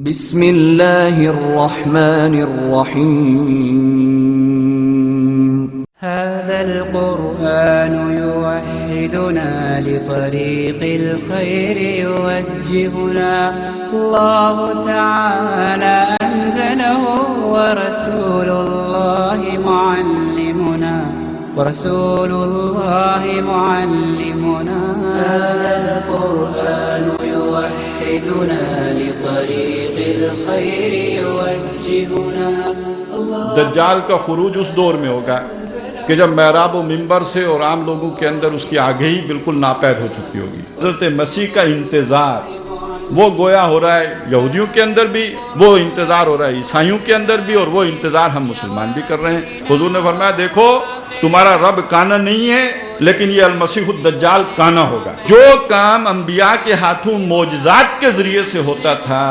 بسم اللہ الرحمن الرحیم هذا القرآن يوحدنا لطريق الخير يوجهنا الله تعالى أنزله ورسول الله معلمنا هذا القرآن يوحدنا لطريق الخير يوجهنا. دجال کا خروج اس دور میں ہوگا کہ جب محراب و منبر سے اور عام لوگوں کے اندر اس کی آگہی بالکل ناپید ہو چکی ہوگی. حضرت مسیح کا انتظار وہ گویا ہو رہا ہے یہودیوں کے اندر بھی، وہ انتظار ہو رہا ہے عیسائیوں کے اندر بھی، اور وہ انتظار ہم مسلمان بھی کر رہے ہیں. حضور نے فرمایا دیکھو تمہارا رب کانا نہیں ہے لیکن یہ المسیح الدجال کانا ہوگا. جو کام انبیاء کے ہاتھوں معجزات کے ذریعے سے ہوتا تھا،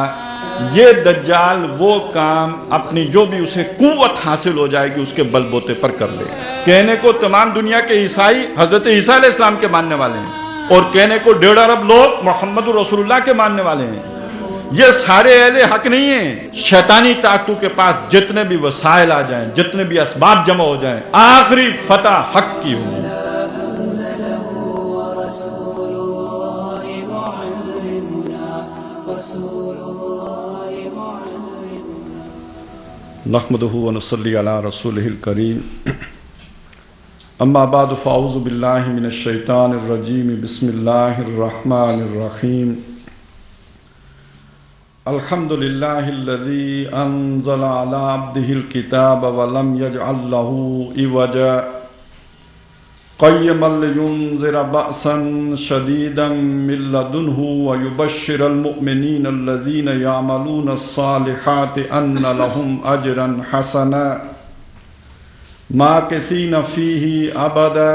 یہ دجال وہ کام اپنی جو بھی اسے قوت حاصل ہو جائے گی اس کے بل بوتے پر کر لے. کہنے کو تمام دنیا کے عیسائی حضرت عیسیٰ علیہ السلام کے ماننے والے ہیں، اور کہنے کو 1.5 ارب لوگ محمد رسول اللہ کے ماننے والے ہیں. یہ سارے اہل حق نہیں ہیں. شیطانی طاقتوں کے پاس جتنے بھی وسائل آ جائیں، جتنے بھی اسباب جمع ہو جائیں، آخری فتح حق کی ہوگی. نحمدہ ونصلی علی رسولہ الکریم. اما بعد فاعوذ باللہ من الشیطان الرجیم. بسم اللہ الرحمن الرحیم. الحمد للہ الذی انزل علی عبدہ الکتاب ولم یجعل لہ عوجا قیما لینذر بأسا شدیدا من لدنہ ویبشر المؤمنین الذین یعملون الصالحات ان لهم اجرا حسنا ماکثین فیہ ابدا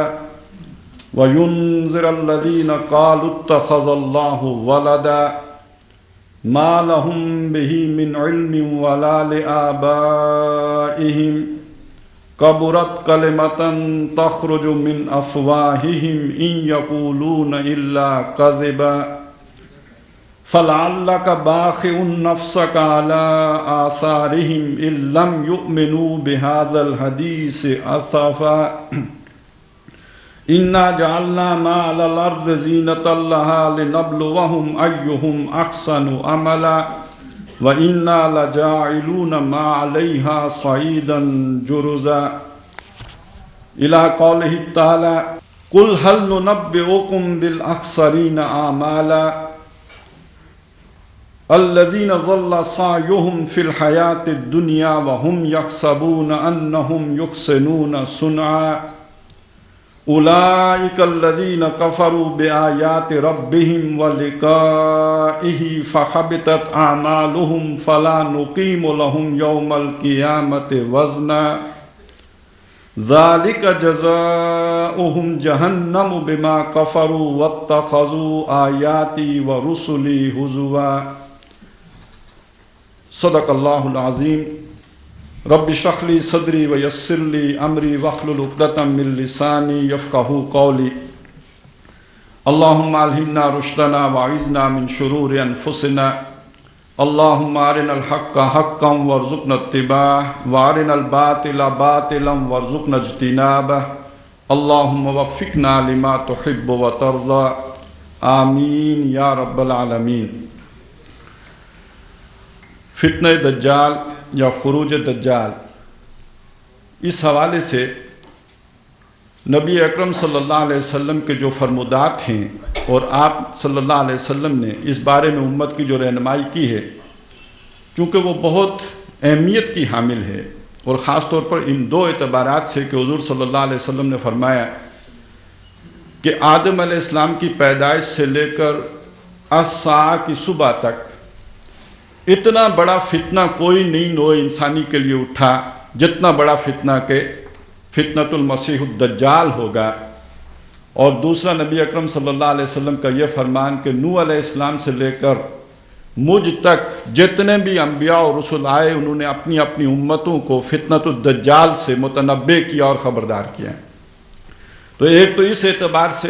وینذر الذین قالوا اتخذ اللہ ولدا ما لهم به من علم ولا لآبائهم کبرت کلمۃ تخرج من افواہہم ان یقولون الا کذبا فلعلک باخع نفسک علی آثارہم ان لم یؤمنوا بہذا الحدیث اسفا انا جعلنا ما علی الارض زینۃ لہا لنبلوہم ایہم احسن عملا وَإِنَّا لَجَاعِلُونَ مَا عَلَيْهَا صَعِيدًا جُرُزًا. إِلَىٰ قَوْلِهِ تَعَالَىٰ قُلْ هَلْ نُنَبِّئُكُمْ بِالْأَخْسَرِينَ أَعْمَالًا الَّذِينَ ضَلَّ سَعْيُهُمْ فِي الْحَيَاةِ الدُّنْيَا وَهُمْ يَحْسَبُونَ أَنَّهُمْ يُحْسِنُونَ صُنْعًا أولئك الذين كفروا بآيات ربهم ولقائه فحبطت أعمالهم فلا نقيم لهم يوم القيامة وزنا ذلك جزاؤهم جهنم بما كفروا واتخذوا آياتي ورسلي هزوا. صدق الله العظيم. رب اشرح لي صدري ويسر لي امري واحلل عقدة من لساني يفقهوا قولي. اللهم الهمنا رشدنا واعذنا من شرور انفسنا. اللهم ارنا الحق حقا وارزقنا اتباعه وارنا الباطل باطلا وارزقنا اجتنابه. اللهم وفقنا لما تحب وترضى. آمین یا رب العالمین. فتنہ دجال یا خروج دجال، اس حوالے سے نبی اکرم صلی اللہ علیہ وسلم کے جو فرمودات ہیں اور آپ صلی اللہ علیہ وسلم نے اس بارے میں امت کی جو رہنمائی کی ہے، چونکہ وہ بہت اہمیت کی حامل ہے، اور خاص طور پر ان 2 اعتبارات سے کہ حضور صلی اللہ علیہ وسلم نے فرمایا کہ آدم علیہ السلام کی پیدائش سے لے کر الساعہ کی صبح تک اتنا بڑا فتنہ کوئی نئی نوع انسانی کے لیے اٹھا جتنا بڑا فتنہ کہ فتنۃ المسیح الدجال ہوگا. اور دوسرا نبی اکرم صلی اللہ علیہ وسلم کا یہ فرمان کہ نوح علیہ السلام سے لے کر مجھ تک جتنے بھی انبیاء اور رسول آئے انہوں نے اپنی اپنی امتوں کو فتنۃ الدجال سے متنبع کیا اور خبردار کیا. تو ایک تو اس اعتبار سے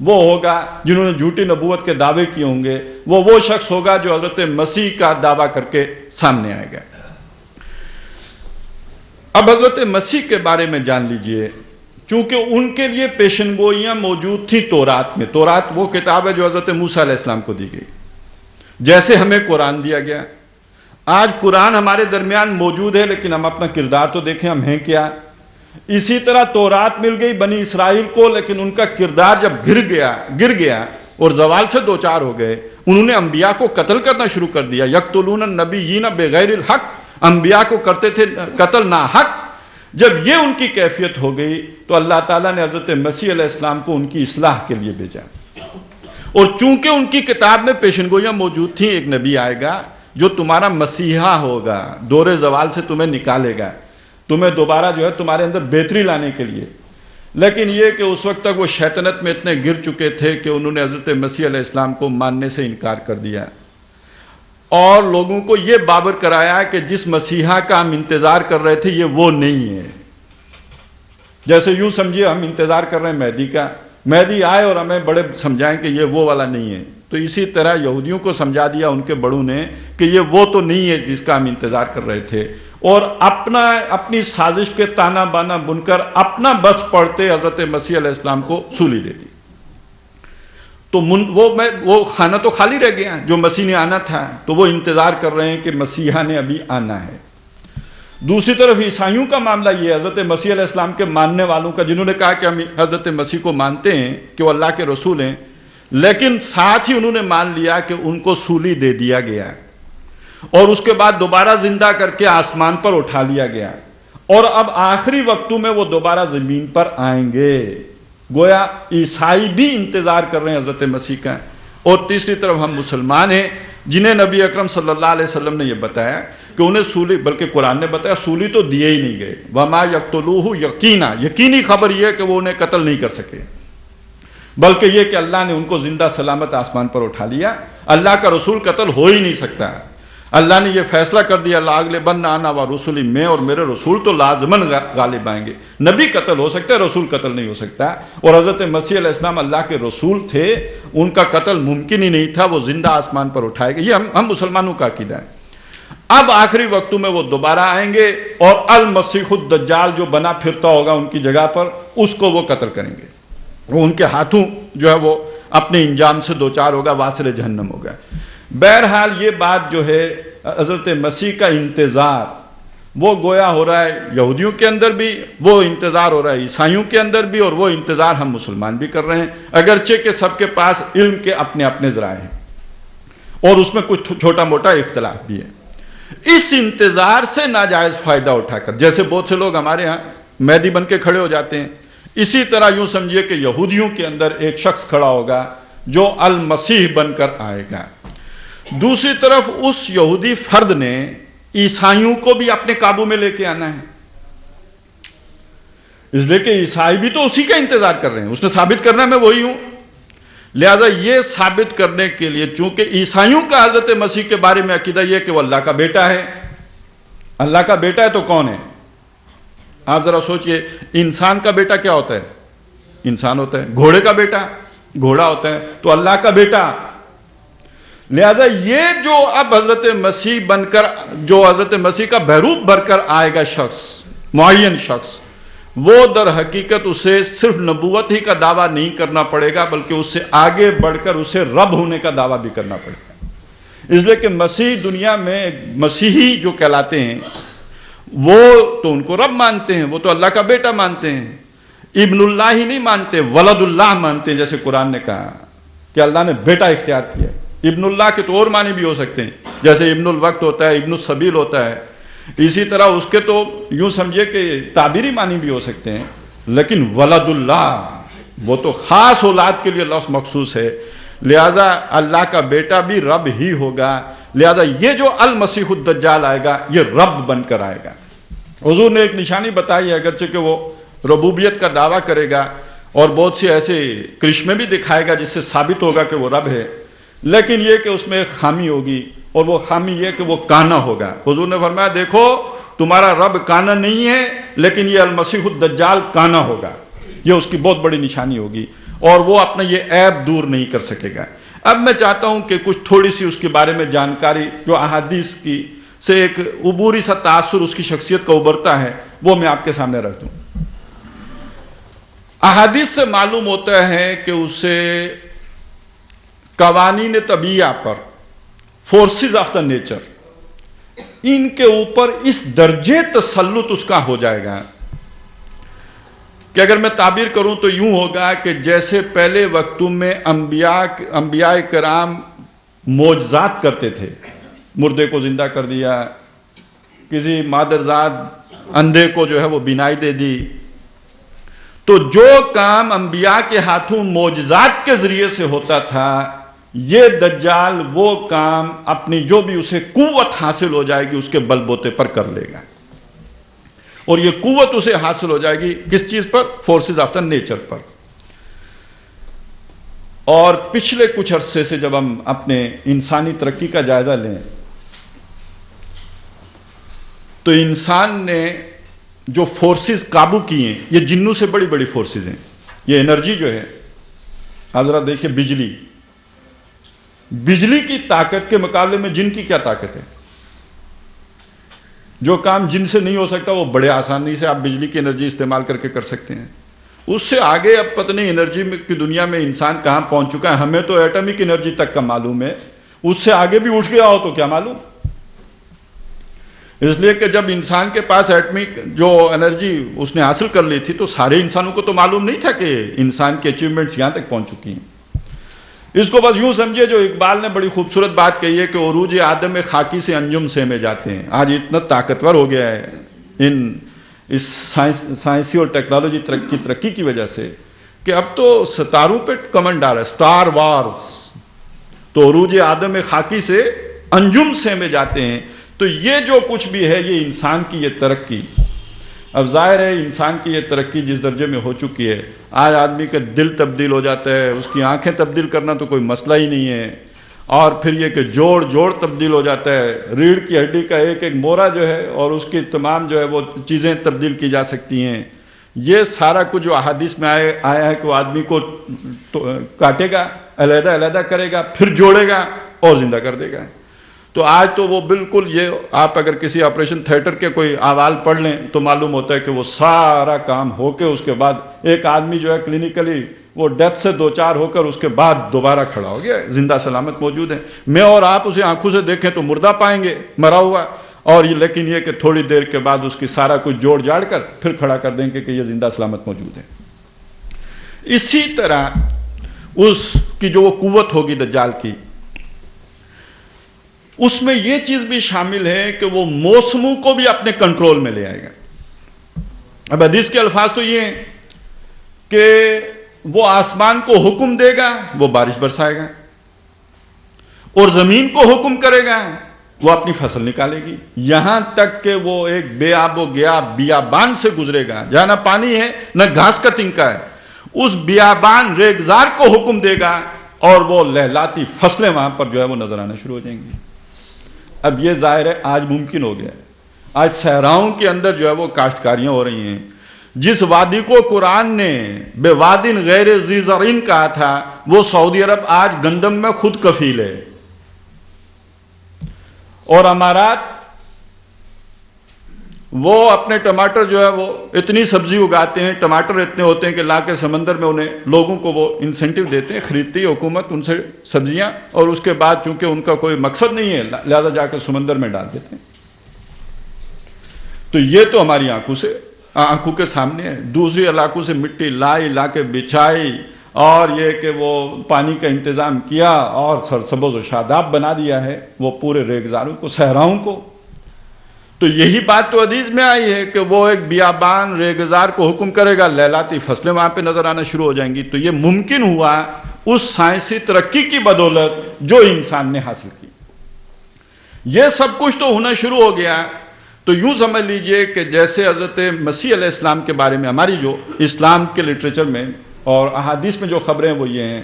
وہ ہوگا جنہوں نے جھوٹی نبوت کے دعوے کیے ہوں گے، وہ شخص ہوگا جو حضرت مسیح کا دعویٰ کر کے سامنے آئے گا۔ اب حضرت مسیح کے بارے میں جان لیجئے، چونکہ ان کے لیے پیشن گوئیاں موجود تھیں تورات میں۔ تورات وہ کتاب ہے جو حضرت موسیٰ علیہ السلام کو دی گئی، جیسے ہمیں قرآن دیا گیا۔ آج قرآن ہمارے درمیان موجود ہے، لیکن ہم اپنا کردار تو دیکھیں ہم ہیں کیا۔ اسی طرح تورات مل گئی بنی اسرائیل کو، لیکن ان کا کردار جب گر گیا اور زوال سے دوچار ہو گئے، انہوں نے انبیاء کو قتل کرنا شروع کر دیا۔ یقتلون النبیین بغیر الحق، انبیاء کو کرتے تھے قتل ناحق۔ جب یہ ان کی کیفیت ہو گئی تو اللہ تعالیٰ نے حضرت مسیح علیہ السلام کو ان کی اصلاح کے لیے بھیجا، اور چونکہ ان کی کتاب میں پیشن گوئیاں موجود تھیں، ایک نبی آئے گا جو تمہارا مسیحا ہوگا، دور زوال سے تمہیں نکالے گا، تمہیں دوبارہ جو ہے تمہارے اندر بہتری لانے کے لیے۔ لیکن یہ کہ اس وقت تک وہ شیطنت میں اتنے گر چکے تھے کہ انہوں نے حضرت مسیح علیہ السلام کو ماننے سے انکار کر دیا، اور لوگوں کو یہ باور کرایا کہ جس مسیحا کا ہم انتظار کر رہے تھے یہ وہ نہیں ہے۔ جیسے یوں سمجھیے ہم انتظار کر رہے ہیں مہدی کا، مہدی آئے اور ہمیں بڑے سمجھائیں کہ یہ وہ والا نہیں ہے، تو اسی طرح یہودیوں کو سمجھا دیا ان کے بڑوں نے کہ یہ وہ تو نہیں ہے جس کا ہم انتظار کر رہے تھے، اور اپنی سازش کے تانا بانا بن کر اپنا بس پڑھتے حضرت مسیح علیہ السلام کو سولی دے دی۔ تو وہ خانہ تو خالی رہ گیا جو مسیح نے آنا تھا، تو وہ انتظار کر رہے ہیں کہ مسیحا نے ابھی آنا ہے۔ دوسری طرف عیسائیوں کا معاملہ یہ ہے، حضرت مسیح علیہ السلام کے ماننے والوں کا، جنہوں نے کہا کہ ہم حضرت مسیح کو مانتے ہیں کہ وہ اللہ کے رسول ہیں، لیکن ساتھ ہی انہوں نے مان لیا کہ ان کو سولی دے دیا گیا اور اس کے بعد دوبارہ زندہ کر کے آسمان پر اٹھا لیا گیا، اور اب آخری وقتوں میں وہ دوبارہ زمین پر آئیں گے۔ گویا عیسائی بھی انتظار کر رہے ہیں حضرت مسیح کا، اور تیسری طرف ہم مسلمان ہیں جنہیں نبی اکرم صلی اللہ علیہ وسلم نے یہ بتایا کہ انہیں سولی، بلکہ قرآن نے بتایا سولی تو دیے ہی نہیں گئے، وَمَا يَقْتُلُوهُ یقینا، یقینی خبر یہ کہ وہ انہیں قتل نہیں کر سکے، بلکہ یہ کہ اللہ نے ان کو زندہ سلامت آسمان پر اٹھا لیا۔ اللہ کا رسول قتل ہو ہی نہیں سکتا، اللہ نے یہ فیصلہ کر دیا لَأَغْلِبَنَّ أَنَا وَرُسُلِي، میں اور میرے رسول تو لازماً غالب آئیں گے۔ نبی قتل ہو سکتا ہے، رسول قتل نہیں ہو سکتا، اور حضرت مسیح علیہ السلام اللہ کے رسول تھے، ان کا قتل ممکن ہی نہیں تھا، وہ زندہ آسمان پر اٹھائے گئے۔ یہ ہم مسلمانوں کا عقیدہ ہے۔ اب آخری وقتوں میں وہ دوبارہ آئیں گے، اور المسیح الدجال جو بنا پھرتا ہوگا ان کی جگہ پر، اس کو وہ قتل کریں گے، وہ ان کے ہاتھوں جو ہے وہ اپنے انجام سے دوچار ہوگا، واصل جہنم ہوگا۔ بہرحال یہ بات جو ہے حضرت مسیح کا انتظار وہ گویا ہو رہا ہے یہودیوں کے اندر بھی، وہ انتظار ہو رہا ہے عیسائیوں کے اندر بھی، اور وہ انتظار ہم مسلمان بھی کر رہے ہیں، اگرچہ کہ سب کے پاس علم کے اپنے اپنے ذرائع ہیں اور اس میں کچھ چھوٹا موٹا اختلاف بھی ہے۔ اس انتظار سے ناجائز فائدہ اٹھا کر، جیسے بہت سے لوگ ہمارے ہاں مہدی بن کے کھڑے ہو جاتے ہیں، اسی طرح یوں سمجھیے کہ یہودیوں کے اندر ایک شخص کھڑا ہوگا جو المسیح بن کر آئے گا۔ دوسری طرف اس یہودی فرد نے عیسائیوں کو بھی اپنے قابو میں لے کے آنا ہے، اس لیے کہ عیسائی بھی تو اسی کا انتظار کر رہے ہیں، اس نے ثابت کرنا میں وہی ہوں۔ لہذا یہ ثابت کرنے کے لیے، چونکہ عیسائیوں کا حضرت مسیح کے بارے میں عقیدہ یہ کہ وہ اللہ کا بیٹا ہے، اللہ کا بیٹا ہے تو کون ہے؟ آپ ذرا سوچئے، انسان کا بیٹا کیا ہوتا ہے؟ انسان ہوتا ہے۔ گھوڑے کا بیٹا گھوڑا ہوتا ہے، تو اللہ کا بیٹا۔ لہذا یہ جو اب حضرت مسیح بن کر، جو حضرت مسیح کا بحروب بھر کر آئے گا شخص، معین شخص، وہ در حقیقت اسے صرف نبوت ہی کا دعویٰ نہیں کرنا پڑے گا، بلکہ اس سے آگے بڑھ کر اسے رب ہونے کا دعویٰ بھی کرنا پڑے گا۔ اس لیے کہ مسیح دنیا میں مسیحی جو کہلاتے ہیں وہ تو ان کو رب مانتے ہیں، وہ تو اللہ کا بیٹا مانتے ہیں، ابن اللہ ہی نہیں مانتے، ولد اللہ مانتے ہیں، جیسے قرآن نے کہا کہ اللہ نے بیٹا اختیار کیا۔ ابن اللہ کے تو اور معنی بھی ہو سکتے ہیں، جیسے ابن الوقت ہوتا ہے، ابن السبیل ہوتا ہے، اسی طرح اس کے تو یوں سمجھے کہ تعبیری معنی بھی ہو سکتے ہیں، لیکن ولد اللہ وہ تو خاص اولاد کے لیے لفظ مخصوص ہے، لہذا اللہ کا بیٹا بھی رب ہی ہوگا۔ لہذا یہ جو المسیح الدجال آئے گا یہ رب بن کر آئے گا۔ حضور نے ایک نشانی بتائی ہے، اگرچہ کہ وہ ربوبیت کا دعویٰ کرے گا اور بہت سے ایسے کرشمے بھی دکھائے گا جس سے ثابت ہوگا کہ وہ رب ہے، لیکن یہ کہ اس میں ایک خامی ہوگی، اور وہ خامی یہ کہ وہ کانا ہوگا۔ حضور نے فرمایا دیکھو تمہارا رب کانا نہیں ہے، لیکن یہ المسیح الدجال کانا ہوگا، یہ اس کی بہت بڑی نشانی ہوگی۔ اور وہ اپنا یہ عیب دور نہیں کر سکے گا۔ اب میں چاہتا ہوں کہ کچھ تھوڑی سی اس کے بارے میں جانکاری جو احادیث کی سے ایک عبوری سا تاثر اس کی شخصیت کا ابھرتا ہے وہ میں آپ کے سامنے رکھ دوں۔ احادیث سے معلوم ہوتا ہے کہ اسے قوانین طبیعہ پر، فورسز آف دا نیچر، ان کے اوپر اس درجے تسلط اس کا ہو جائے گا کہ اگر میں تعبیر کروں تو یوں ہوگا کہ جیسے پہلے وقتوں میں انبیاء کرام معجزات کرتے تھے، مردے کو زندہ کر دیا، کسی مادرزاد اندھے کو جو ہے وہ بینائی دے دی، تو جو کام انبیاء کے ہاتھوں معجزات کے ذریعے سے ہوتا تھا، یہ دجال وہ کام اپنی جو بھی اسے قوت حاصل ہو جائے گی اس کے بل بوتے پر کر لے گا، اور یہ قوت اسے حاصل ہو جائے گی کس چیز پر؟ فورسز آف دا نیچر پر۔ اور پچھلے کچھ عرصے سے جب ہم اپنے انسانی ترقی کا جائزہ لیں تو انسان نے جو فورسز قابو کی ہیں، یہ جنوں سے بڑی بڑی فورسز ہیں۔ یہ انرجی جو ہے، آپ ذرا دیکھیں بجلی کی طاقت کے مقابلے میں جن کی کیا طاقت ہے؟ جو کام جن سے نہیں ہو سکتا وہ بڑے آسانی سے آپ بجلی کی انرجی استعمال کر کے کر سکتے ہیں۔ اس سے آگے اب پتہ نہیں انرجی کی دنیا میں انسان کہاں پہنچ چکا ہے، ہمیں تو ایٹمک انرجی تک کا معلوم ہے، اس سے آگے بھی اٹھ گیا ہو تو کیا معلوم۔ اس لیے کہ جب انسان کے پاس ایٹمک جو انرجی اس نے حاصل کر لی تھی تو سارے انسانوں کو تو معلوم نہیں تھا کہ انسان کی اچیومنٹس یہاں تک پہنچ چکی ہیں۔ اس کو بس یوں سمجھے جو اقبال نے بڑی خوبصورت بات کہی ہے کہ عروج آدم خاکی سے انجم سے میں جاتے ہیں۔ آج اتنا طاقتور ہو گیا ہے اس سائنسی اور ٹیکنالوجی ترقی کی وجہ سے کہ اب تو ستاروں پہ کمنڈ آ رہا ہے، سٹار وارز۔ تو عروج آدم خاکی سے انجم سے میں جاتے ہیں۔ تو یہ جو کچھ بھی ہے یہ انسان کی یہ ترقی، اب ظاہر ہے انسان کی یہ ترقی جس درجے میں ہو چکی ہے، آج آدمی کا دل تبدیل ہو جاتا ہے، اس کی آنکھیں تبدیل کرنا تو کوئی مسئلہ ہی نہیں ہے، اور پھر یہ کہ جوڑ تبدیل ہو جاتا ہے، ریڑھ کی ہڈی کا ایک مورا جو ہے اور اس کی تمام جو ہے وہ چیزیں تبدیل کی جا سکتی ہیں۔ یہ سارا کچھ جو احادیث میں آیا ہے کہ وہ آدمی کو کاٹے گا، علیحدہ کرے گا، پھر جوڑے گا اور زندہ کر دے گا۔ تو آج تو وہ بالکل، یہ آپ اگر کسی آپریشن تھیٹر کے کوئی احوال پڑھ لیں تو معلوم ہوتا ہے کہ وہ سارا کام ہو کے اس کے بعد ایک آدمی جو ہے کلینکلی وہ ڈیتھ سے دوچار ہو کر اس کے بعد دوبارہ کھڑا ہو گیا، زندہ سلامت موجود ہے۔ میں اور آپ اسے آنکھوں سے دیکھیں تو مردہ پائیں گے، مرا ہوا، اور لیکن یہ کہ تھوڑی دیر کے بعد اس کی سارا کچھ جوڑ جاڑ کر پھر کھڑا کر دیں گے کہ یہ زندہ سلامت موجود ہے۔ اسی طرح اس کی جو وہ قوت ہوگی دجال کی، اس میں یہ چیز بھی شامل ہے کہ وہ موسموں کو بھی اپنے کنٹرول میں لے آئے گا۔ اب حدیث کے الفاظ تو یہ ہیں کہ وہ آسمان کو حکم دے گا، وہ بارش برسائے گا، اور زمین کو حکم کرے گا، وہ اپنی فصل نکالے گی، یہاں تک کہ وہ ایک بے آب و گیاب بیابان سے گزرے گا جہاں نہ پانی ہے نہ گھاس کا تنکا ہے، اس بیابان ریگزار کو حکم دے گا اور وہ لہلاتی فصلیں وہاں پر جو ہے وہ نظر آنا شروع ہو جائیں گی۔ اب یہ ظاہر ہے آج ممکن ہو گیا ہے، آج صحراؤں کے اندر جو ہے وہ کاشتکاریاں ہو رہی ہیں۔ جس وادی کو قرآن نے بے وادن غیر ذی زرعین کہا تھا، وہ سعودی عرب آج گندم میں خود کفیل ہے، اور امارات وہ اپنے ٹماٹر جو ہے وہ اتنی سبزی اگاتے ہیں، ٹماٹر اتنے ہوتے ہیں کہ لا کے سمندر میں انہیں لوگوں کو وہ انسینٹیو دیتے ہیں، خریدتی ہے حکومت ان سے سبزیاں، اور اس کے بعد چونکہ ان کا کوئی مقصد نہیں ہے لہذا جا کے سمندر میں ڈال دیتے ہیں۔ تو یہ تو ہماری آنکھوں کے سامنے ہے۔ دوسری علاقوں سے مٹی لا کے بچھائی، اور یہ کہ وہ پانی کا انتظام کیا اور سرسبز و شاداب بنا دیا ہے وہ پورے ریگزاروں کو، صحراؤں کو۔ تو یہی بات تو حدیث میں آئی ہے کہ وہ ایک بیابان ریگزار کو حکم کرے گا، لہلاتی فصلیں وہاں پہ نظر آنا شروع ہو جائیں گی۔ تو یہ ممکن ہوا اس سائنسی ترقی کی بدولت جو انسان نے حاصل کی۔ یہ سب کچھ تو ہونا شروع ہو گیا۔ تو یوں سمجھ لیجئے کہ جیسے حضرت مسیح علیہ السلام کے بارے میں ہماری جو اسلام کے لٹریچر میں اور احادیث میں جو خبریں وہ یہ ہیں،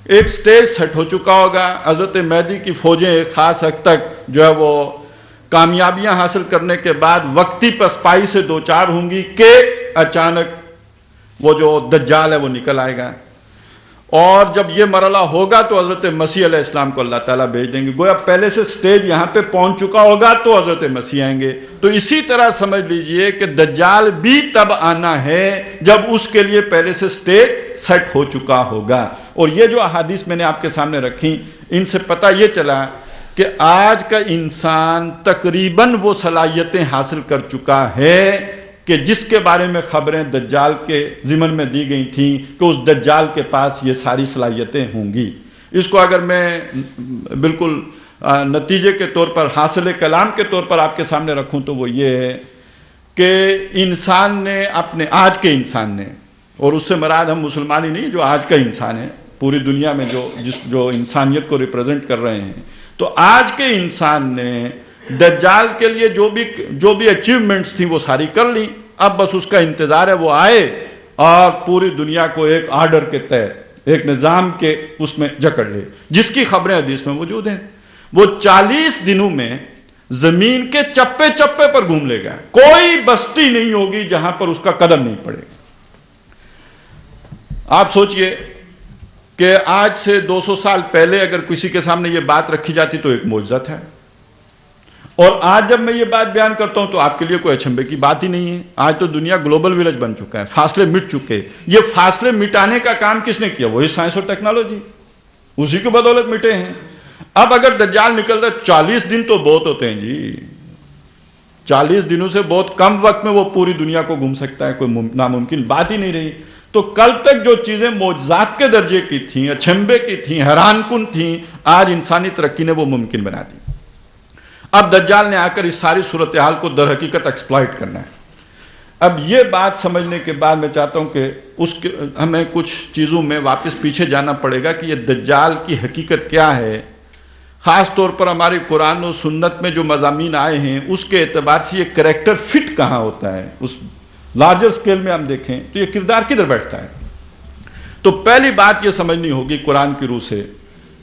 ایک سٹیج سیٹ ہو چکا ہوگا، حضرت مہدی کی فوجیں ایک خاص حد تک جو ہے وہ کامیابیاں حاصل کرنے کے بعد وقتی پسپائی سے دوچار ہوں گی کہ اچانک وہ جو دجال ہے وہ نکل آئے گا۔ اور جب یہ مرحلہ ہوگا تو حضرت مسیح علیہ السلام کو اللہ تعالیٰ بھیج دیں گے. گویا پہلے سے سٹیج یہاں پہ پہنچ چکا ہوگا تو حضرت مسیح آئیں گے. تو اسی طرح سمجھ لیجئے کہ دجال بھی تب آنا ہے جب اس کے لیے پہلے سے سٹیج سیٹ ہو چکا ہوگا. اور یہ جو احادیث میں نے آپ کے سامنے رکھی، ان سے پتہ یہ چلا کہ آج کا انسان تقریباً وہ صلاحیتیں حاصل کر چکا ہے کہ جس کے بارے میں خبریں دجال کے ضمن میں دی گئی تھیں کہ اس دجال کے پاس یہ ساری صلاحیتیں ہوں گی. اس کو اگر میں بالکل نتیجے کے طور پر، حاصل کلام کے طور پر آپ کے سامنے رکھوں تو وہ یہ ہے کہ انسان نے اپنے، آج کے انسان نے، اور اس سے مراد ہم مسلمان ہی نہیں، جو آج کا انسان ہے پوری دنیا میں جو انسانیت کو ریپرزینٹ کر رہے ہیں، تو آج کے انسان نے دجال کے لیے جو بھی اچیومنٹس تھی وہ ساری کر لی. اب بس اس کا انتظار ہے وہ آئے اور پوری دنیا کو ایک آرڈر کے تحت، ایک نظام کے اس میں جکڑ لے، جس کی خبریں حدیث میں موجود ہیں. وہ 40 دنوں میں زمین کے چپے چپے پر گھوم لے گا. کوئی بستی نہیں ہوگی جہاں پر اس کا قدم نہیں پڑے گا. آپ سوچئے کہ آج سے 200 سال پہلے اگر کسی کے سامنے یہ بات رکھی جاتی تو ایک معجزہ تھا، اور آج جب میں یہ بات بیان کرتا ہوں تو آپ کے لیے کوئی اچنبھے کی بات ہی نہیں ہے. آج تو دنیا گلوبل ویلج بن چکا ہے، فاصلے مٹ چکے. یہ فاصلے مٹانے کا کام کس نے کیا؟ وہی سائنس اور ٹیکنالوجی، اسی کی بدولت مٹے ہیں. اب اگر دجال نکلتا ہے، 40 دن تو بہت ہوتے ہیں جی. 40 دنوں سے بہت کم وقت میں وہ پوری دنیا کو گھوم سکتا ہے، کوئی ناممکن بات ہی نہیں رہی. تو کل تک جو چیزیں معجزات کے درجے کی تھیں، اچنبھے کی تھیں، حیران کن تھیں، آج انسانی ترقی نے وہ ممکن بنا دی. اب دجال نے آ کر اس ساری صورتحال کو در حقیقت ایکسپلائٹ کرنا ہے. اب یہ بات سمجھنے کے بعد میں چاہتا ہوں کہ ہمیں کچھ چیزوں میں واپس پیچھے جانا پڑے گا کہ یہ دجال کی حقیقت کیا ہے. خاص طور پر ہماری قرآن و سنت میں جو مضامین آئے ہیں اس کے اعتبار سے یہ کریکٹر فٹ کہاں ہوتا ہے. اس لارجر سکیل میں ہم دیکھیں تو یہ کردار کدھر بیٹھتا ہے. تو پہلی بات یہ سمجھنی ہوگی قرآن کی روح سے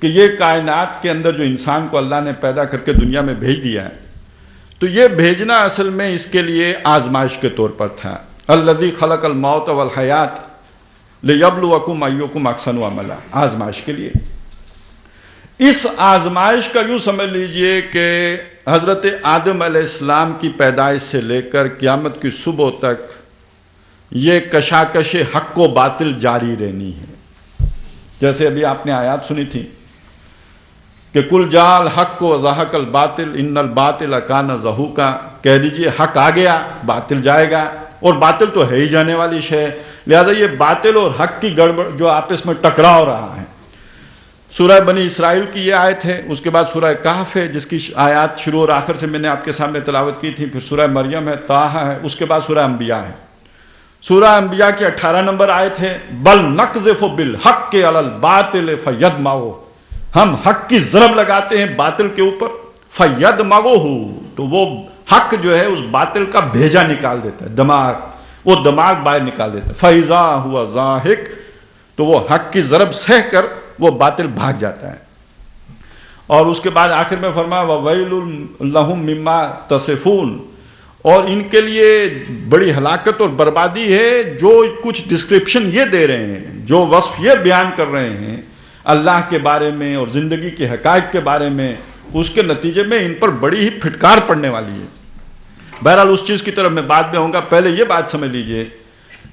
کہ یہ کائنات کے اندر جو انسان کو اللہ نے پیدا کر کے دنیا میں بھیج دیا ہے، تو یہ بھیجنا اصل میں اس کے لیے آزمائش کے طور پر تھا. الذی خلق الموت والحیات لیبلوکم ایکم احسن عملا، آزمائش کے لیے. اس آزمائش کا یوں سمجھ لیجئے کہ حضرت آدم علیہ السلام کی پیدائش سے لے کر قیامت کی صبح تک یہ کشاکش حق و باطل جاری رہنی ہے. جیسے ابھی آپ نے آیات سنی تھی کہ کل جاء الحق وزہق الباطل ان الباطل کان زہوقا، کہہ دیجئے حق آ گیا باطل جائے گا، اور باطل تو ہے ہی جانے والی شے. لہذا یہ باطل اور حق کی گڑبڑ جو آپس میں ٹکرا ہو رہا ہے. سورہ بنی اسرائیل کی یہ آیت ہے، اس کے بعد سورہ کہف ہے جس کی آیات شروع اور آخر سے میں نے آپ کے سامنے تلاوت کی تھی، پھر سورہ مریم ہے، طٰہٰ ہے، اس کے بعد سورہ انبیاء ہے. سورہ انبیاء کی 18 نمبر آیت ہے بل نقذف بالحق علی الباطل فیدمغہ، ہم حق کی ضرب لگاتے ہیں باطل کے اوپر، فیدمغہ، تو وہ حق جو ہے اس باطل کا بھیجا نکال دیتا ہے، دماغ، وہ دماغ باہر نکال دیتا ہے. فاذا ہوا زاہق، تو وہ حق کی ضرب سہ کر وہ باطل بھاگ جاتا ہے. اور اس کے بعد آخر میں فرمایا وَوَيْلٌ لَهُم مِّمَّا تَصِفُونَ، اور ان کے لیے بڑی ہلاکت اور بربادی ہے جو کچھ ڈسکرپشن یہ دے رہے ہیں، جو وصف یہ بیان کر رہے ہیں اللہ کے بارے میں اور زندگی کے حقائق کے بارے میں، اس کے نتیجے میں ان پر بڑی ہی پھٹکار پڑنے والی ہے. بہرحال اس چیز کی طرف میں بعد میں ہوں گا. پہلے یہ بات سمجھ لیجئے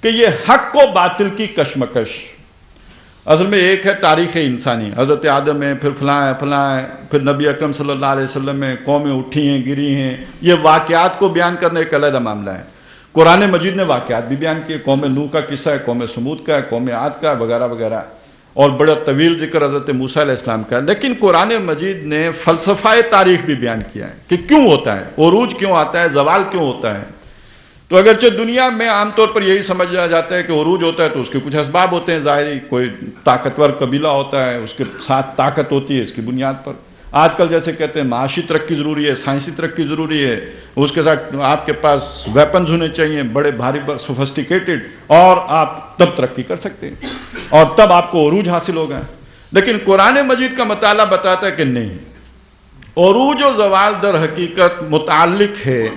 کہ یہ حق و باطل کی کشمکش اصل میں ایک ہے تاریخ انسانی. حضرت آدم ہے، پھر فلاں ہے، فلاں ہے، پھر نبی اکرم صلی اللہ علیہ وسلم میں قومیں اٹھی ہیں، گری ہیں. یہ واقعات کو بیان کرنے ایک علیحدہ معاملہ ہے. قرآن مجید نے واقعات بھی بیان کیے، قوم نوح کا قصہ ہے، قوم سمود کا ہے، قوم عاد کا ہے، وغیرہ وغیرہ، اور بڑا طویل ذکر حضرت موسیٰ علیہ السلام کا ہے. لیکن قرآن مجید نے فلسفہ تاریخ بھی بیان کیا ہے کہ کیوں ہوتا ہے، عروج کیوں آتا ہے، زوال کیوں ہوتا ہے. تو اگرچہ دنیا میں عام طور پر یہی سمجھا جاتا ہے کہ عروج ہوتا ہے تو اس کے کچھ اسباب ہوتے ہیں ظاہری، کوئی طاقتور قبیلہ ہوتا ہے، اس کے ساتھ طاقت ہوتی ہے، اس کی بنیاد پر. آج کل جیسے کہتے ہیں معاشی ترقی ضروری ہے، سائنسی ترقی ضروری ہے، اس کے ساتھ آپ کے پاس ویپنز ہونے چاہیے بڑے بھاری سوفسٹیکیٹڈ، اور آپ تب ترقی کر سکتے ہیں اور تب آپ کو عروج حاصل ہوگا. لیکن قرآن مجید کا مطالعہ بتاتا ہے کہ نہیں، عروج و زوال در حقیقت متعلق ہے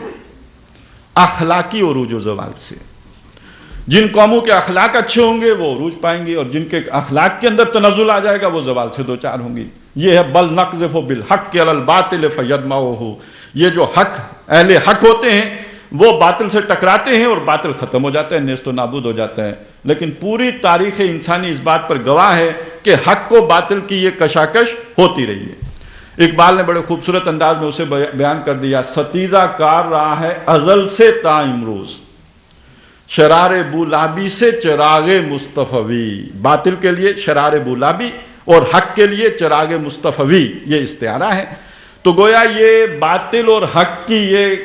اخلاقی عروج و زوال سے. جن قوموں کے اخلاق اچھے ہوں گے وہ عروج پائیں گی، اور جن کے اخلاق کے اندر تنزل آ جائے گا وہ زوال سے دوچار ہوں گی۔ یہ ہے بل نقذف بالحق علی الباطل فیدمغہ، یہ جو حق اہل حق ہوتے ہیں وہ باطل سے ٹکراتے ہیں اور باطل ختم ہو جاتا ہے، نیست و نابود ہو جاتا ہے۔ لیکن پوری تاریخ انسانی اس بات پر گواہ ہے کہ حق و باطل کی یہ کشاکش ہوتی رہی ہے۔ اقبال نے بڑے خوبصورت انداز میں اسے بیان کر دیا، ستیزہ کار رہا ہے ازل سے تا امروز، شرار بولابی سے چراغ مصطفوی۔ باطل کے لیے شرار بولابی اور حق کے لیے چراغ مصطفوی، یہ استعارہ ہے۔ تو گویا یہ باطل اور حق کی یہ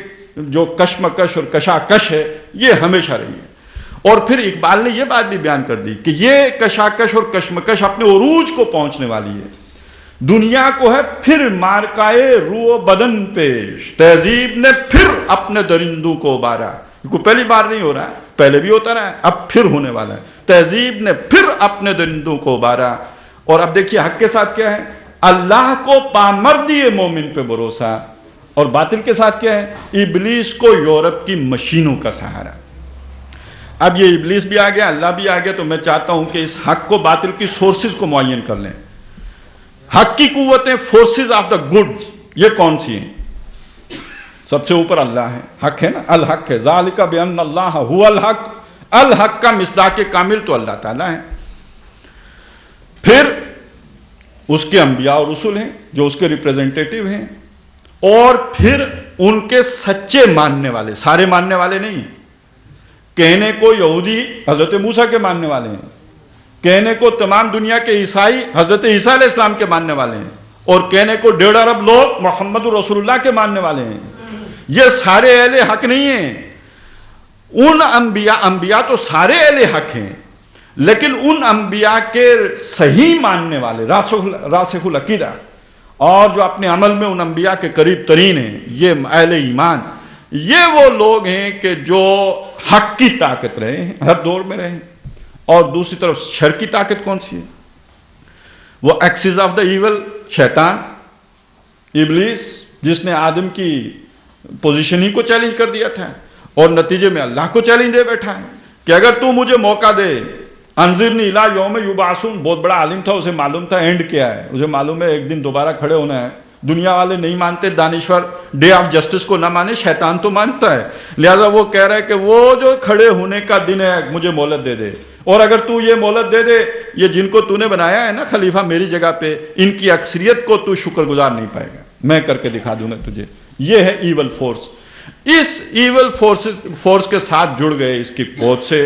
جو کشمکش اور کشاکش ہے یہ ہمیشہ رہی ہے۔ اور پھر اقبال نے یہ بات بھی بیان کر دی کہ یہ کشاکش اور کشمکش اپنے عروج کو پہنچنے والی ہے۔ دنیا کو ہے پھر مارکائے روح و بدن پیش، تہذیب نے پھر اپنے درندوں کو ابارا۔ کوئی پہلی بار نہیں ہو رہا ہے، پہلے بھی ہوتا رہا ہے، اب پھر ہونے والا ہے۔ تہذیب نے پھر اپنے درندوں کو ابارا۔ اور اب دیکھیے حق کے ساتھ کیا ہے، اللہ کو پامردی مومن پہ بھروسہ، اور باطل کے ساتھ کیا ہے، ابلیس کو یورپ کی مشینوں کا سہارا۔ اب یہ ابلیس بھی آ گیا، اللہ بھی آ گیا، تو میں چاہتا ہوں کہ اس حق کو باطل کی سورسز کو معین کر لیں۔ حق کی قوتیں، فورسز آف دا گڈ، یہ کون سی ہیں؟ سب سے اوپر اللہ ہے، حق ہے نا، الحق ہے، ذالک بان اللہ هو الحق، الحق کا مصداق کامل تو اللہ تعالیٰ ہے۔ پھر اس کے انبیاء اور رسول ہیں جو اس کے ریپریزنٹیٹیو ہیں، اور پھر ان کے سچے ماننے والے، سارے ماننے والے نہیں، کہنے کو یہودی حضرت موسیٰ کے ماننے والے ہیں، کہنے کو تمام دنیا کے عیسائی حضرت عیسیٰ علیہ السلام کے ماننے والے ہیں، اور کہنے کو 1.5 ارب لوگ محمد رسول اللہ کے ماننے والے ہیں۔ یہ سارے اہل حق نہیں ہیں۔ ان انبیاء تو سارے اہل حق ہیں، لیکن ان انبیاء کے صحیح ماننے والے، راسخ العقیدہ، اور جو اپنے عمل میں ان انبیاء کے قریب ترین ہیں، یہ اہل ایمان، یہ وہ لوگ ہیں کہ جو حق کی طاقت رہے ہیں، ہر دور میں رہے ہیں۔ اور دوسری طرف شر کی طاقت کون سی ہے؟ وہ ایکسس آف دا ایول، شیطان، ابلیس، جس نے آدم کی پوزیشن ہی کو چیلنج کر دیا تھا، اور نتیجے میں اللہ کو چیلنج دے بیٹھا ہے کہ اگر تو مجھے موقع دے، انظرنی الی یوم یبعثون۔ بہت بڑا عالم تھا، اسے معلوم تھا اینڈ کیا ہے، اسے معلوم ہے ایک دن دوبارہ کھڑے ہونا ہے۔ دنیا والے نہیں مانتے، دانشور ڈے آف جسٹس کو نہ مانے، شیطان تو مانتا ہے، لہذا وہ کہہ رہا ہے کہ وہ جو کھڑے ہونے کا دن ہے مجھے مہلت دے دے، اور اگر تو یہ مہلت دے دے، یہ جن کو تو نے بنایا ہے نا خلیفہ میری جگہ پہ، ان کی اکثریت کو تو شکر گزار نہیں پائے گا، میں کر کے دکھا دوں گا تجھے۔ یہ ہے ایول فورس۔ اس ایول فورس کے ساتھ جڑ گئے اس کی بہت سے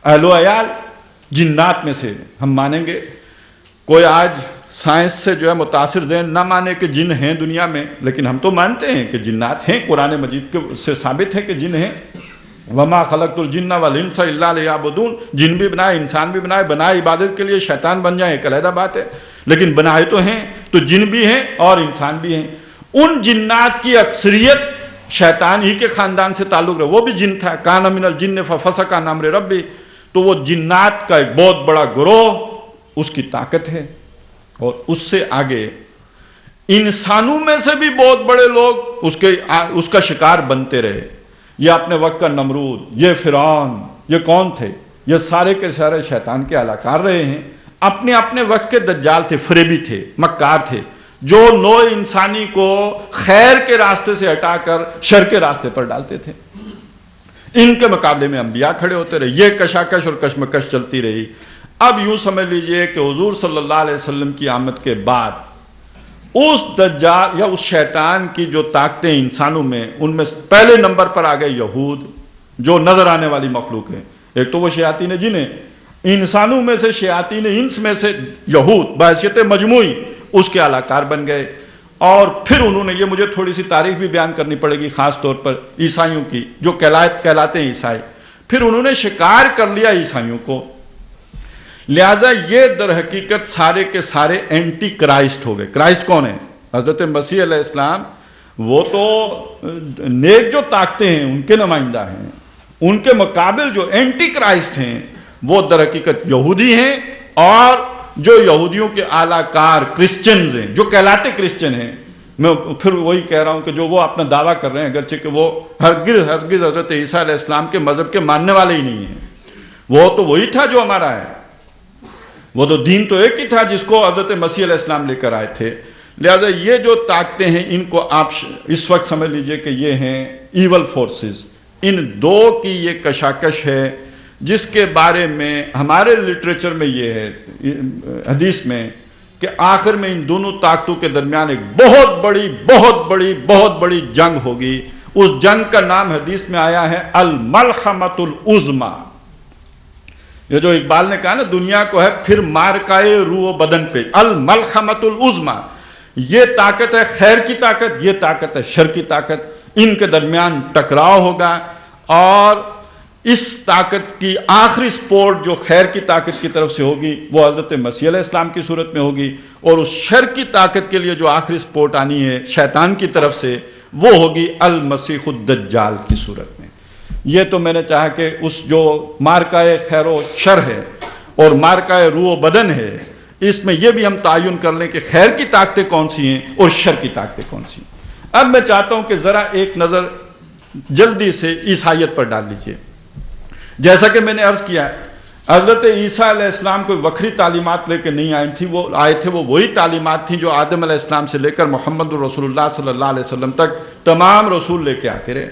اہل و عیال، جنات میں سے ہم مانیں گے۔ کوئی آج سائنس سے جو ہے متاثر ذہن نہ مانے کہ جن ہیں دنیا میں، لیکن ہم تو مانتے ہیں کہ جنات ہیں، قرآن مجید سے ثابت ہے کہ جن ہیں۔ وما خلقت الجن والانس الا لیعبدون، جن بھی بنائے، انسان بھی بنائے عبادت کے لیے، شیطان بن جائیں ایک علیحدہ بات ہے، لیکن بنائے تو ہیں، تو جن بھی ہیں اور انسان بھی ہیں۔ ان جنات کی اکثریت شیطان ہی کے خاندان سے تعلق رہے، وہ بھی جن تھا، کان من الجن ففسق عن امر ربی، تو وہ جنات کا ایک بہت بڑا گروہ، اس کی طاقت ہے۔ اور اس سے آگے انسانوں میں سے بھی بہت بڑے لوگ اس کا شکار بنتے رہے۔ یہ اپنے وقت کا نمرود، یہ فرعون، یہ کون تھے؟ یہ سارے کے سارے شیطان کے اعلی کار رہے ہیں، اپنے اپنے وقت کے دجال تھے، فریبی تھے، مکار تھے، جو نوع انسانی کو خیر کے راستے سے ہٹا کر شر کے راستے پر ڈالتے تھے۔ ان کے مقابلے میں انبیاء کھڑے ہوتے رہے، یہ کشاکش اور کشمکش چلتی رہی۔ اب یوں سمجھ لیجئے کہ حضور صلی اللہ علیہ وسلم کی آمد کے بعد اس دجال یا اس شیطان کی جو طاقتیں انسانوں میں، ان میں پہلے نمبر پر آ گئے یہود، جو نظر آنے والی مخلوق ہے۔ ایک تو وہ شیاطین جن ہیں، انسانوں میں سے شیاطین انس میں سے یہود بحیثیت مجموعی اس کے اعلی کار بن گئے۔ اور پھر انہوں نے، یہ مجھے تھوڑی سی تاریخ بھی بیان کرنی پڑے گی، خاص طور پر عیسائیوں کی، جو کہلاتے ہیں عیسائی، پھر انہوں نے شکار کر لیا عیسائیوں کو، لہذا یہ در حقیقت سارے کے سارے اینٹی کرائسٹ ہو گئے۔ کرائسٹ کون ہے؟ حضرت مسیح علیہ السلام۔ وہ تو نیک جو طاقتیں ہیں ان کے نمائندہ ہیں، ان کے مقابل جو اینٹی کرائسٹ ہیں وہ در حقیقت یہودی ہیں، اور جو یہودیوں کے اعلیٰ کار کرسچنز ہیں، جو کہلاتے کرسچن ہیں۔ میں پھر وہی کہہ رہا ہوں کہ جو وہ اپنا دعویٰ کر رہے ہیں، اگرچہ کہ وہ ہرگز حضرت عیسیٰ علیہ السلام کے مذہب کے ماننے والے ہی نہیں ہیں، وہ تو وہی تھا جو ہمارا ہے، وہ تو دین تو ایک ہی تھا جس کو حضرت مسیح علیہ السلام لے کر آئے تھے۔ لہٰذا یہ جو طاقتیں ہیں ان کو آپ اس وقت سمجھ لیجئے کہ یہ ہیں ایول فورسز، ان دو کی یہ کشاکش ہے جس کے بارے میں ہمارے لٹریچر میں یہ ہے، حدیث میں، کہ آخر میں ان دونوں طاقتوں کے درمیان ایک بہت بڑی جنگ ہوگی۔ اس جنگ کا نام حدیث میں آیا ہے الملحمۃ العظمیٰ۔ یہ جو اقبال نے کہا نا دنیا کو ہے پھر مارکائے روح و بدن پہ، الملحمۃ العظمیٰ، یہ طاقت ہے خیر کی طاقت، یہ طاقت ہے شر کی طاقت، ان کے درمیان ٹکراؤ ہوگا، اور اس طاقت کی آخری سپورٹ جو خیر کی طاقت کی طرف سے ہوگی وہ حضرت مسیح علیہ السلام کی صورت میں ہوگی، اور اس شر کی طاقت کے لیے جو آخری سپورٹ آنی ہے شیطان کی طرف سے وہ ہوگی المسیح الدجال کی صورت میں۔ یہ تو میں نے چاہا کہ اس جو مارکائے خیر و شر ہے اور مارکائے روح و بدن ہے اس میں یہ بھی ہم تعین کر لیں کہ خیر کی طاقتیں کون سی ہیں اور شر کی طاقتیں کون سی ہیں۔ اب میں چاہتا ہوں کہ ذرا ایک نظر جلدی سے عیسائیت پر ڈال لیجئے۔ جیسا کہ میں نے عرض کیا حضرت عیسیٰ علیہ السلام کوئی وکری تعلیمات لے کے نہیں آئے تھے، وہ وہی تعلیمات تھیں جو آدم علیہ السلام سے لے کر محمد رسول اللہ صلی اللہ علیہ وسلم تک تمام رسول لے کے آتے رہے۔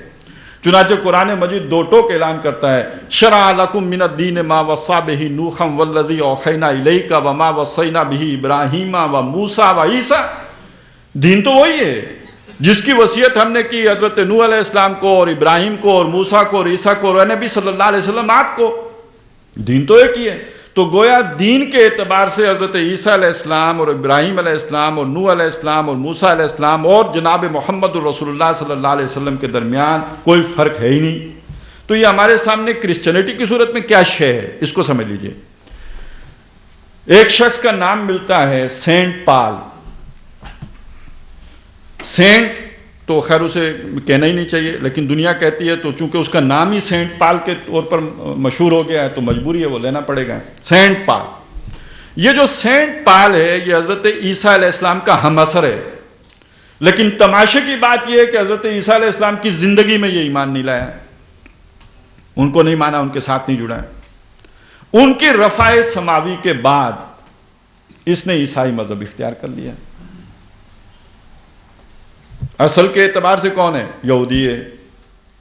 چنانچہ قرآن مجید دو ٹوک اعلان کرتا ہے شرع لکم من الدین ما وصی بہ نوحا والذی اوحینا الیک وما وصینا بہ ابراہیم وموسیٰ وعیسیٰ۔ دین تو وہی ہے جس کی وصیت ہم نے کی حضرت نوح علیہ السلام کو اور ابراہیم کو اور موسیٰ کو اور عیسیٰ کو اور نبی صلی اللہ علیہ وسلم آپ کو، دین تو ایک ہی ہے۔ تو گویا دین کے اعتبار سے حضرت عیسیٰ علیہ السلام اور ابراہیم علیہ السلام اور نوح علیہ السلام اور موسیٰ علیہ السلام اور جناب محمد رسول اللہ صلی اللہ علیہ وسلم کے درمیان کوئی فرق ہے ہی نہیں۔ تو یہ ہمارے سامنے کرسچینٹی کی صورت میں کیا شے ہے اس کو سمجھ لیجئے۔ ایک شخص کا نام ملتا ہے سینٹ پال۔ سینٹ تو خیر اسے کہنا ہی نہیں چاہیے لیکن دنیا کہتی ہے، تو چونکہ اس کا نام ہی سینٹ پال کے طور پر مشہور ہو گیا ہے تو مجبوری ہے وہ لینا پڑے گا۔ سینٹ پال، یہ جو سینٹ پال ہے یہ حضرت عیسیٰ علیہ السلام کا ہم اثر ہے، لیکن تماشے کی بات یہ ہے کہ حضرت عیسیٰ علیہ السلام کی زندگی میں یہ ایمان نہیں لایا، ان کو نہیں مانا، ان کے ساتھ نہیں جڑا ہے۔ ان کی رفع سماوی کے بعد اس نے عیسائی مذہب اختیار کر لیا۔ اصل کے اعتبار سے کون ہے؟ یہودی ہے۔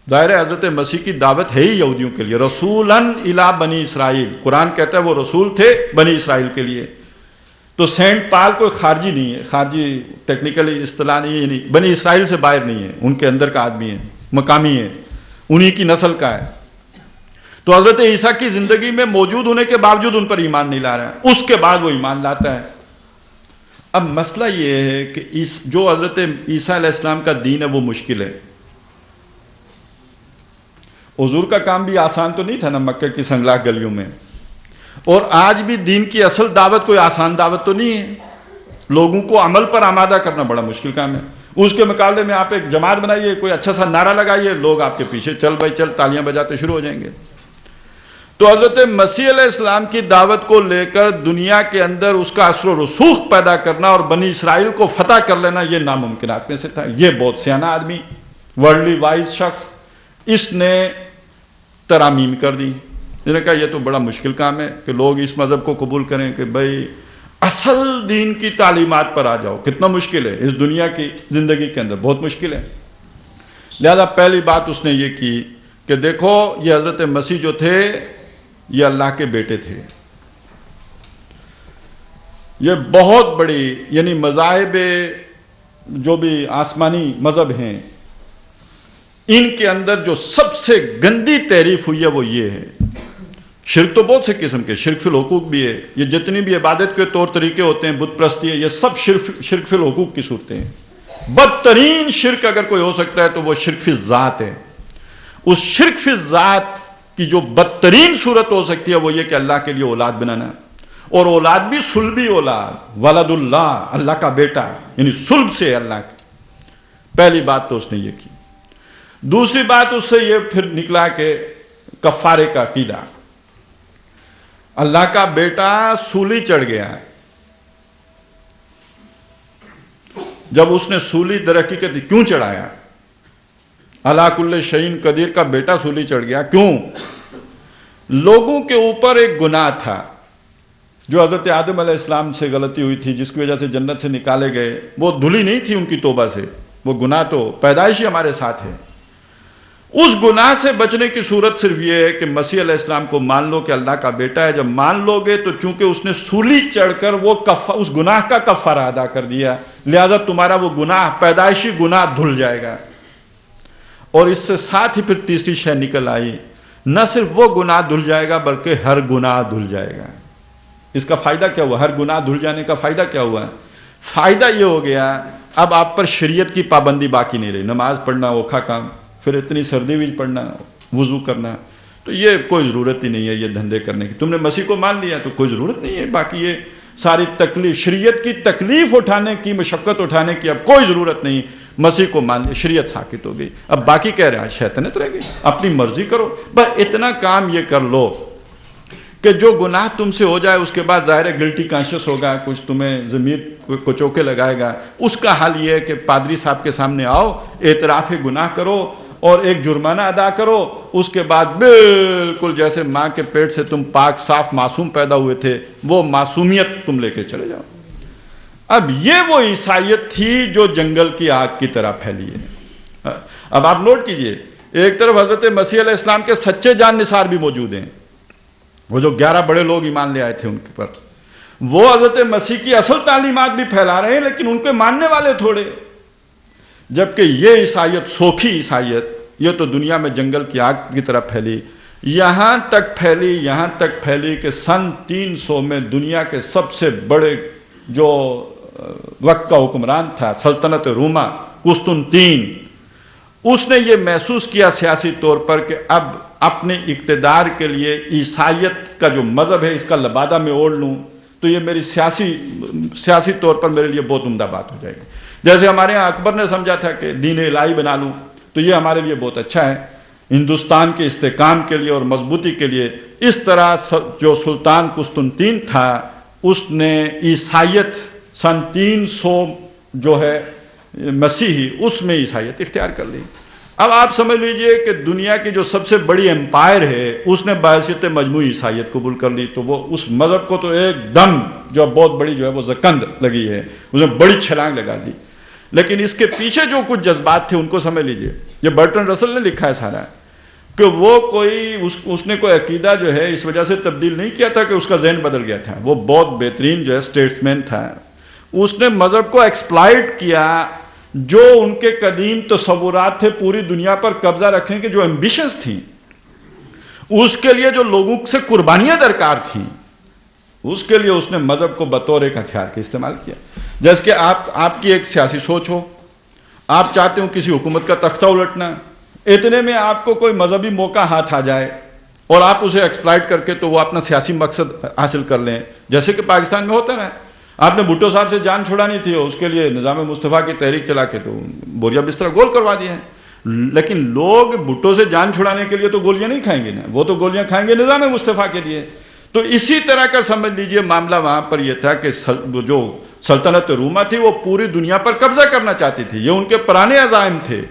ظاہر ہے حضرت مسیح کی دعوت ہے ہی یہودیوں کے لیے، رسولاً الی بنی اسرائیل، قرآن کہتا ہے وہ رسول تھے بنی اسرائیل کے لیے۔ تو سینٹ پال کوئی خارجی نہیں ہے، خارجی ٹیکنیکلی اصطلاح نہیں ہے، نہیں بنی اسرائیل سے باہر نہیں ہے، ان کے اندر کا آدمی ہے، مقامی ہے، انہی کی نسل کا ہے۔ تو حضرت عیسیٰ کی زندگی میں موجود ہونے کے باوجود ان پر ایمان نہیں لا رہا ہے، اس کے بعد وہ ایمان لاتا ہے۔ اب مسئلہ یہ ہے کہ جو حضرت عیسیٰ علیہ السلام کا دین ہے وہ مشکل ہے۔ حضور کا کام بھی آسان تو نہیں تھا نا مکہ کی سنگلاخ گلیوں میں، اور آج بھی دین کی اصل دعوت کوئی آسان دعوت تو نہیں ہے، لوگوں کو عمل پر آمادہ کرنا بڑا مشکل کام ہے۔ اس کے مقابلے میں آپ ایک جماعت بنائیے، کوئی اچھا سا نعرہ لگائیے، لوگ آپ کے پیچھے چل بھائی چل تالیاں بجاتے شروع ہو جائیں گے۔ تو حضرت مسیح علیہ السلام کی دعوت کو لے کر دنیا کے اندر اس کا اثر و رسوخ پیدا کرنا اور بنی اسرائیل کو فتح کر لینا یہ ناممکنات میں سے تھا۔ یہ بہت سیانا آدمی، ورلڈلی وائز شخص، اس نے ترامیم کر دی۔ انہوں نے کہا یہ تو بڑا مشکل کام ہے کہ لوگ اس مذہب کو قبول کریں کہ بھائی اصل دین کی تعلیمات پر آ جاؤ، کتنا مشکل ہے اس دنیا کی زندگی کے اندر، بہت مشکل ہے۔ لہذا پہلی بات اس نے یہ کی کہ دیکھو یہ حضرت مسیح جو تھے یہ اللہ کے بیٹے تھے، یہ بہت بڑی یعنی مذاہب جو بھی آسمانی مذہب ہیں ان کے اندر جو سب سے گندی تعریف ہوئی ہے وہ یہ ہے۔ شرک تو بہت سے قسم کے، شرک فی الحقوق بھی ہے، یہ جتنی بھی عبادت کے طور طریقے ہوتے ہیں، بت پرستی ہے، یہ سب شرک فی الحقوق کی صورتیں ہیں۔ بدترین شرک اگر کوئی ہو سکتا ہے تو وہ شرک فی الذات ہے۔ اس شرک فی الذات کی جو بدترین صورت ہو سکتی ہے وہ یہ کہ اللہ کے لیے اولاد بنانا، اور اولاد بھی صلبی اولاد، ولد اللہ، اللہ کا بیٹا، یعنی صلب سے اللہ کی۔ پہلی بات تو اس نے یہ کی۔ دوسری بات اس سے یہ پھر نکلا کہ کفارے کا عقیدہ، اللہ کا بیٹا سولی چڑھ گیا ہے۔ جب اس نے سولی در حقیقت کیوں لوگوں کے اوپر ایک گناہ تھا جو حضرت آدم علیہ السلام سے غلطی ہوئی تھی، جس کی وجہ سے جنت سے نکالے گئے. وہ دھلی نہیں تھی ان کی توبہ سے، وہ گناہ تو پیدائشی ہمارے ساتھ ہے. اس گناہ سے بچنے کی صورت صرف یہ ہے کہ مسیح علیہ السلام کو مان لو کہ اللہ کا بیٹا ہے. جب مان لو گے تو چونکہ اس نے سولی چڑھ کر وہ اس گناہ کا کفارہ ادا کر دیا، لہذا تمہارا وہ گناہ، پیدائشی گناہ دھل جائے گا. اور اس سے ساتھ ہی پھر تیسری شے نکل آئی، نہ صرف وہ گناہ دھل جائے گا بلکہ ہر گناہ دھل جائے گا. اس کا فائدہ کیا ہوا؟ ہر گناہ دھل جانے کا فائدہ کیا ہوا؟ فائدہ یہ ہو گیا اب آپ پر شریعت کی پابندی باقی نہیں رہی. نماز پڑھنا اوکھا کام، پھر اتنی سردی بھی پڑھنا، وضو کرنا، تو یہ کوئی ضرورت ہی نہیں ہے یہ دھندے کرنے کی. تم نے مسیح کو مان لیا تو کوئی ضرورت نہیں ہے باقی یہ ساری تکلیف، شریعت کی تکلیف اٹھانے کی، مشقت اٹھانے کی اب کوئی ضرورت نہیں. مسیح کو مان لیا، شریعت ساکت ہو گئی. اب باقی کہہ رہا ہے شیطنت رہ گئی، اپنی مرضی کرو. بس اتنا کام یہ کر لو کہ جو گناہ تم سے ہو جائے اس کے بعد ظاہر ہے گلٹی کانشیس ہوگا، کچھ تمہیں ضمیر کو چوکے لگائے گا. اس کا حل یہ ہے کہ پادری صاحب کے سامنے آؤ، اعتراف گناہ کرو اور ایک جرمانہ ادا کرو. اس کے بعد بالکل جیسے ماں کے پیٹ سے تم پاک صاف معصوم پیدا ہوئے تھے، وہ معصومیت تم لے کے چلے جاؤ. اب یہ وہ عیسائیت تھی جو جنگل کی آگ کی طرح پھیلی ہے. اب آپ نوٹ کیجئے، ایک طرف حضرت مسیح علیہ السلام کے سچے جان نثار بھی موجود ہیں، وہ جو 11 بڑے لوگ ایمان لے آئے تھے ان کے پر، وہ حضرت مسیح کی اصل تعلیمات بھی پھیلا رہے ہیں لیکن ان کے ماننے والے تھوڑے. جبکہ یہ عیسائیت، سوکھی عیسائیت، یہ تو دنیا میں جنگل کی آگ کی طرح پھیلی. یہاں تک پھیلی کہ سن 300 میں دنیا کے سب سے بڑے جو وقت کا حکمران تھا، سلطنت روما، قسطنطین، اس نے یہ محسوس کیا سیاسی طور پر کہ اب اپنے اقتدار کے لیے عیسائیت کا جو مذہب ہے اس کا لبادہ میں اوڑھ لوں تو یہ میری سیاسی طور پر میرے لیے بہت عمدہ بات ہو جائے گی. جیسے ہمارے ہاں اکبر نے سمجھا تھا کہ دین الہی بنا لوں تو یہ ہمارے لیے بہت اچھا ہے ہندوستان کے استحکام کے لیے اور مضبوطی کے لیے. اس طرح جو سلطان قسطنطین تھا اس نے عیسائیت سن 300 جو ہے مسیحی، اس میں عیسائیت اختیار کر لی. اب آپ سمجھ لیجئے کہ دنیا کی جو سب سے بڑی امپائر ہے اس نے بحیثیت مجموعی عیسائیت قبول کر لی. تو وہ اس مذہب کو تو ایک دم جو بہت بڑی جو ہے وہ زکند لگی ہے، اس نے بڑی چھلانگ لگا دی. لیکن اس کے پیچھے جو کچھ جذبات تھے ان کو سمجھ لیجئے. یہ برٹن رسل نے لکھا ہے سارا کہ وہ اس نے کوئی عقیدہ جو ہے اس وجہ سے تبدیل نہیں کیا تھا کہ اس کا ذہن بدل گیا تھا. وہ بہت بہترین جو ہے اسٹیٹسمین تھا. اس نے مذہب کو ایکسپلائٹ کیا جو ان کے قدیم تصورات تھے پوری دنیا پر قبضہ رکھنے کے، جو ایمبیشنز تھیں، اس کے لیے جو لوگوں سے قربانیاں درکار تھیں، اس کے لیے اس نے مذہب کو بطور ایک ہتھیار کے استعمال کیا. جیسے کہ آپ کی ایک سیاسی سوچ ہو، آپ چاہتے ہو کسی حکومت کا تختہ الٹنا، اتنے میں آپ کو کوئی مذہبی موقع ہاتھ آ جائے اور آپ اسے ایکسپلائٹ کر کے تو وہ اپنا سیاسی مقصد حاصل کر لیں، جیسے کہ پاکستان میں ہوتا رہا. آپ نے بھٹو صاحب سے جان چھڑانی تھی، اس کے لیے نظام مصطفیٰ کی تحریک چلا کے تو بوریا بستر گول کروا دیا ہے. لیکن لوگ بھٹو سے جان چھڑانے کے لیے تو گولیاں نہیں کھائیں گے نا، وہ تو گولیاں کھائیں گے نظام مصطفیٰ کے لیے. تو اسی طرح کا سمجھ لیجئے معاملہ وہاں پر یہ تھا کہ جو سلطنت روما تھی وہ پوری دنیا پر قبضہ کرنا چاہتی تھی، یہ ان کے پرانے عزائم تھے.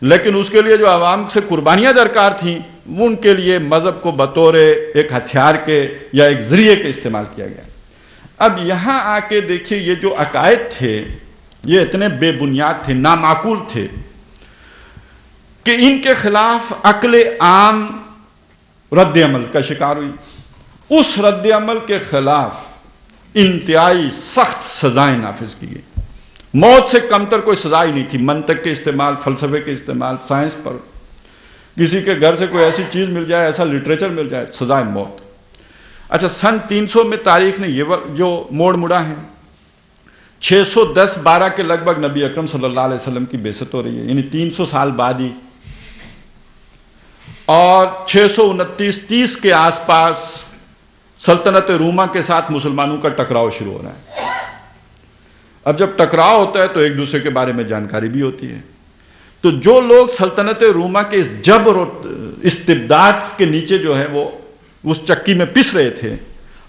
لیکن اس کے لیے جو عوام سے قربانیاں درکار تھیں وہ ان کے لیے مذہب کو بطور ایک ہتھیار کے یا ایک ذریعے کے استعمال کیا گیا. اب یہاں آ کے دیکھیے یہ جو عقائد تھے یہ اتنے بے بنیاد تھے، نامعقول تھے کہ ان کے خلاف عقل عام رد عمل کا شکار ہوئی. اس رد عمل کے خلاف انتہائی سخت سزائیں نافذ کی گئی. موت سے کمتر کوئی سزا ہی نہیں تھی. منطق کے استعمال، فلسفے کے استعمال، سائنس پر، کسی کے گھر سے کوئی ایسی چیز مل جائے، ایسا لٹریچر مل جائے، سزائے موت. اچھا سن 300 میں تاریخ نے یہ جو موڑ مڑا ہے، 610-12 کے لگ بھگ نبی اکرم صلی اللہ علیہ وسلم کی بعثت ہو رہی ہے، یعنی 300 سال بعد ہی، اور 629-30 کے آس پاس سلطنت روما کے ساتھ مسلمانوں کا ٹکراؤ شروع ہو رہا ہے. اب جب ٹکراؤ ہوتا ہے تو ایک دوسرے کے بارے میں جانکاری بھی ہوتی ہے. تو جو لوگ سلطنت روما کے اس جبر اور استبداد کے نیچے جو ہے وہ اس چکی میں پس رہے تھے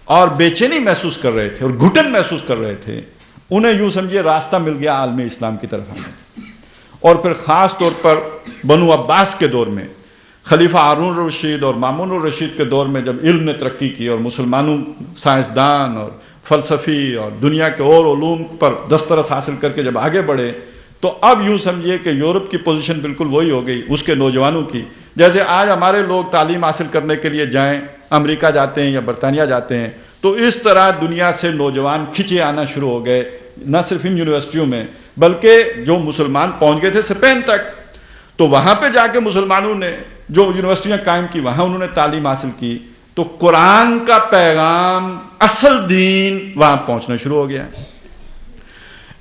اور بے چینی محسوس کر رہے تھے اور گھٹن محسوس کر رہے تھے، انہیں یوں سمجھے راستہ مل گیا عالم اسلام کی طرف آنے. اور پھر خاص طور پر بنو عباس کے دور میں خلیفہ ہارون الرشید اور مامون الرشید کے دور میں جب علم نے ترقی کی اور مسلمانوں سائنسدان اور فلسفی اور دنیا کے اور علوم پر دسترس حاصل کر کے جب آگے بڑھے، تو اب یوں سمجھیے کہ یورپ کی پوزیشن بالکل وہی ہو گئی اس کے نوجوانوں کی، جیسے آج ہمارے لوگ تعلیم حاصل کرنے کے لیے جائیں امریکہ جاتے ہیں یا برطانیہ جاتے ہیں، تو اس طرح دنیا سے نوجوان کھنچے آنا شروع ہو گئے، نہ صرف ان یونیورسٹیوں میں بلکہ جو مسلمان پہنچ گئے تھے اسپین تک، تو وہاں پہ جا کے مسلمانوں نے جو یونیورسٹیاں قائم کی وہاں انہوں نے تعلیم حاصل کی، تو قرآن کا پیغام اصل دین وہاں پہنچنا شروع ہو گیا۔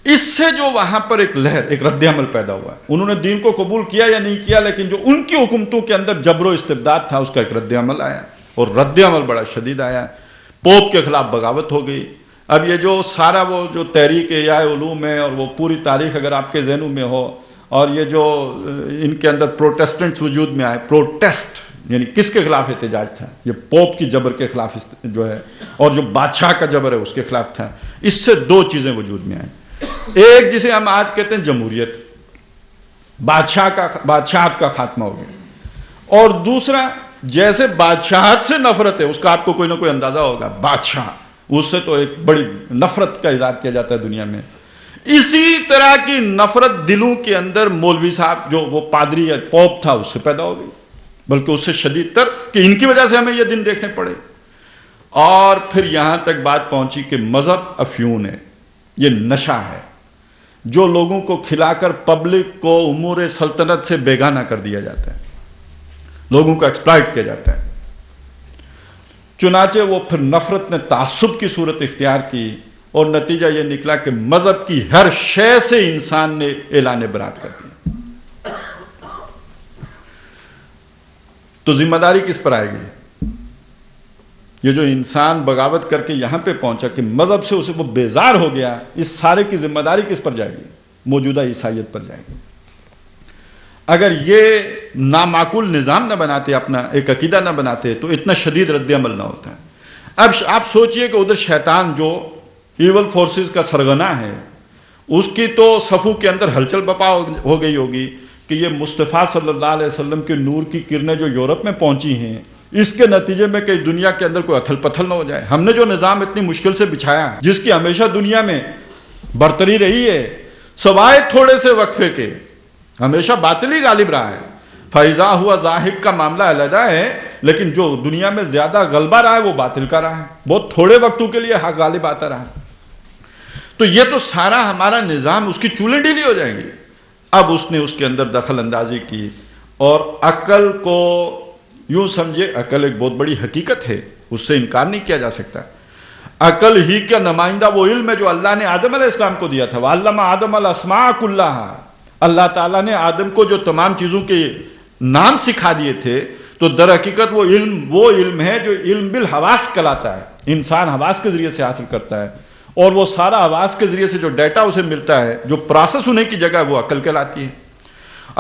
اس سے جو وہاں پر ایک لہر، ایک رد عمل پیدا ہوا ہے، انہوں نے دین کو قبول کیا یا نہیں کیا، لیکن جو ان کی حکومتوں کے اندر جبر و استبداد تھا اس کا ایک رد عمل آیا، اور رد عمل بڑا شدید آیا، پوپ کے خلاف بغاوت ہو گئی۔ اب یہ جو سارا وہ جو تحریک احیاء علوم ہے اور وہ پوری تاریخ اگر آپ کے ذہنوں میں ہو، اور یہ جو ان کے اندر پروٹیسٹنٹس وجود میں آئے، پروٹیسٹ یعنی کس کے خلاف احتجاج تھا؟ یہ پوپ کی جبر کے خلاف جو ہے، اور جو بادشاہ کا جبر ہے اس کے خلاف تھا۔ اس سے دو چیزیں وجود میں آئیں، ایک جسے ہم آج کہتے ہیں جمہوریت، بادشاہت کا خاتمہ ہو گیا، اور دوسرا جیسے بادشاہت سے نفرت ہے، اس کا آپ کو کوئی نہ کوئی اندازہ ہوگا، بادشاہ اس سے تو ایک بڑی نفرت کا اظہار کیا جاتا ہے دنیا میں، اسی طرح کی نفرت دلوں کے اندر مولوی صاحب جو وہ پادری یا پوپ تھا اس سے پیدا ہو گئی، بلکہ اس سے شدید تر کہ ان کی وجہ سے ہمیں یہ دن دیکھنے پڑے۔ اور پھر یہاں تک بات پہنچی کہ مذہب افیون ہے، یہ نشہ ہے جو لوگوں کو کھلا کر پبلک کو امور سلطنت سے بیگانہ کر دیا جاتا ہے، لوگوں کو ایکسپلائٹ کیا جاتا ہے۔ چنانچہ وہ پھر نفرت نے تعصب کی صورت اختیار کی، اور نتیجہ یہ نکلا کہ مذہب کی ہر شے سے انسان نے اعلان برات کر دیا۔ تو ذمہ داری کس پر آئے گی؟ یہ جو انسان بغاوت کر کے یہاں پہ پہنچا کہ مذہب سے اسے وہ بیزار ہو گیا، اس سارے کی ذمہ داری کس پر جائے گی؟ موجودہ عیسائیت پر جائے گی۔ اگر یہ نامعقول نظام نہ بناتے، اپنا ایک عقیدہ نہ بناتے، تو اتنا شدید رد عمل نہ ہوتا ہے۔ اب آپ سوچئے کہ ادھر شیطان جو ایول فورسز کا سرغنہ ہے، اس کی تو صفوں کے اندر ہلچل بپا ہو گئی ہوگی کہ یہ مصطفیٰ صلی اللہ علیہ وسلم کے نور کی کرنیں جو یورپ میں پہنچی ہیں، اس کے نتیجے میں کہ دنیا کے اندر کوئی اتھل پتھل نہ ہو جائے۔ ہم نے جو نظام اتنی مشکل سے بچھایا ہے، جس کی ہمیشہ دنیا میں برتری رہی ہے، سوائے تھوڑے سے وقفے کے ہمیشہ باطل ہی غالب رہا ہے۔ فیضا ہوا ذاہب کا معاملہ علیحدہ ہے، لیکن جو دنیا میں زیادہ غلبہ رہا ہے وہ باطل کا رہا ہے، بہت تھوڑے وقتوں کے لیے حق غالب آتا رہا۔ تو یہ تو سارا ہمارا نظام، اس کی چولیں ڈھیلی ہو جائیں گی۔ اب اس نے اس کے اندر دخل اندازی کی، اور عقل کو یوں سمجھے، عقل ایک بہت بڑی حقیقت ہے، اس سے انکار نہیں کیا جا سکتا۔ عقل ہی کا نمائندہ وہ علم ہے جو اللہ نے آدم علیہ السلام کو دیا تھا۔ وَعَلَّمَ آدَمَ الْأَسْمَاءَ كُلَّهَا، اللہ تعالیٰ نے آدم کو جو تمام چیزوں کے نام سکھا دیے تھے، تو در حقیقت وہ علم ہے جو علم بالحواس کہلاتا ہے، انسان حواس کے ذریعے سے حاصل کرتا ہے، اور وہ سارا حواس کے ذریعے سے جو ڈیٹا اسے ملتا ہے، جو پروسیس ہونے کی جگہ وہ عقل کہلاتی ہے۔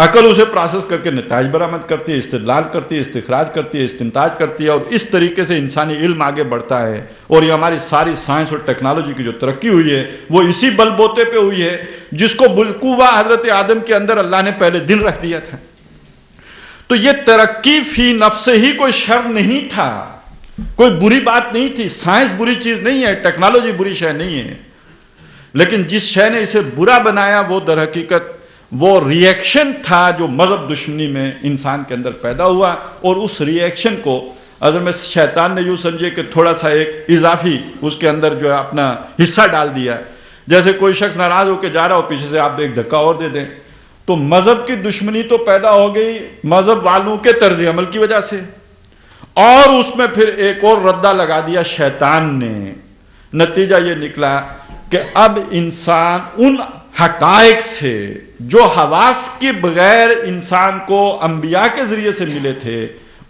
عقل اسے پروسیس کر کے نتائج برآمد کرتی ہے، استدلال کرتی ہے، استخراج کرتی ہے، استنتاج کرتی ہے، اور اس طریقے سے انسانی علم آگے بڑھتا ہے۔ اور یہ ہماری ساری سائنس اور ٹیکنالوجی کی جو ترقی ہوئی ہے، وہ اسی بل بوتے پہ ہوئی ہے جس کو بالقوہ حضرت آدم کے اندر اللہ نے پہلے دن رکھ دیا تھا۔ تو یہ ترقی فی نفس ہی کوئی شر نہیں تھا، کوئی بری بات نہیں تھی، سائنس بری چیز نہیں ہے، ٹیکنالوجی بری شے نہیں ہے، لیکن جس شے نے اسے برا بنایا وہ در حقیقت وہ ری ایکشن تھا جو مذہب دشمنی میں انسان کے اندر پیدا ہوا، اور اس ری ایکشن کو اگر میں شیطان نے یوں سمجھے کہ تھوڑا سا ایک اضافی اس کے اندر جو ہے اپنا حصہ ڈال دیا، جیسے کوئی شخص ناراض ہو کے جا رہا ہو، پیچھے سے آپ ایک دھکا اور دے دیں، تو مذہب کی دشمنی تو پیدا ہو گئی مذہب والوں کے طرز عمل کی وجہ سے، اور اس میں پھر ایک اور ردہ لگا دیا شیطان نے۔ نتیجہ یہ نکلا کہ اب انسان ان حقائق سے جو حواس کے بغیر انسان کو انبیاء کے ذریعے سے ملے تھے،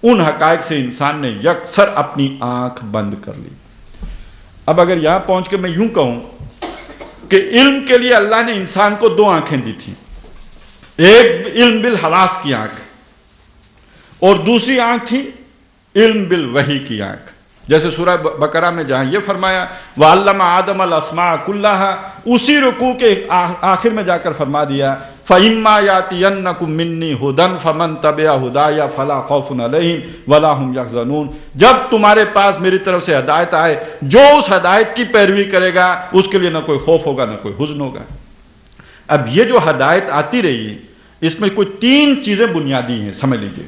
ان حقائق سے انسان نے یکسر اپنی آنکھ بند کر لی۔ اب اگر یہاں پہنچ کے میں یوں کہوں کہ علم کے لیے اللہ نے انسان کو دو آنکھیں دی تھیں، ایک علم بالحواس کی آنکھ، اور دوسری آنکھ تھی علم بالوحی کی آنکھ۔ جیسے سورہ بقرہ میں جہاں یہ فرمایا وَعَلَّمَ آدَمَ الْأَسْمَاءَ كُلَّهَا، اسی رکوع کے آخر میں جا کر فرما دیا فَإِمَّا يَأْتِيَنَّكُم مِّنِّي هُدًى فَمَن تَبِعَ هُدَايَ فَلَا خَوْفٌ عَلَيْهِمْ وَلَا هُمْ يَحْزَنُونَ. جب تمہارے پاس میری طرف سے ہدایت آئے، جو اس ہدایت کی پیروی کرے گا اس کے لیے نہ کوئی خوف ہوگا نہ کوئی حزن ہوگا. اب یہ جو ہدایت آتی رہی ہے اس میں کوئی 3 چیزیں بنیادی ہیں، سمجھ لیجئے.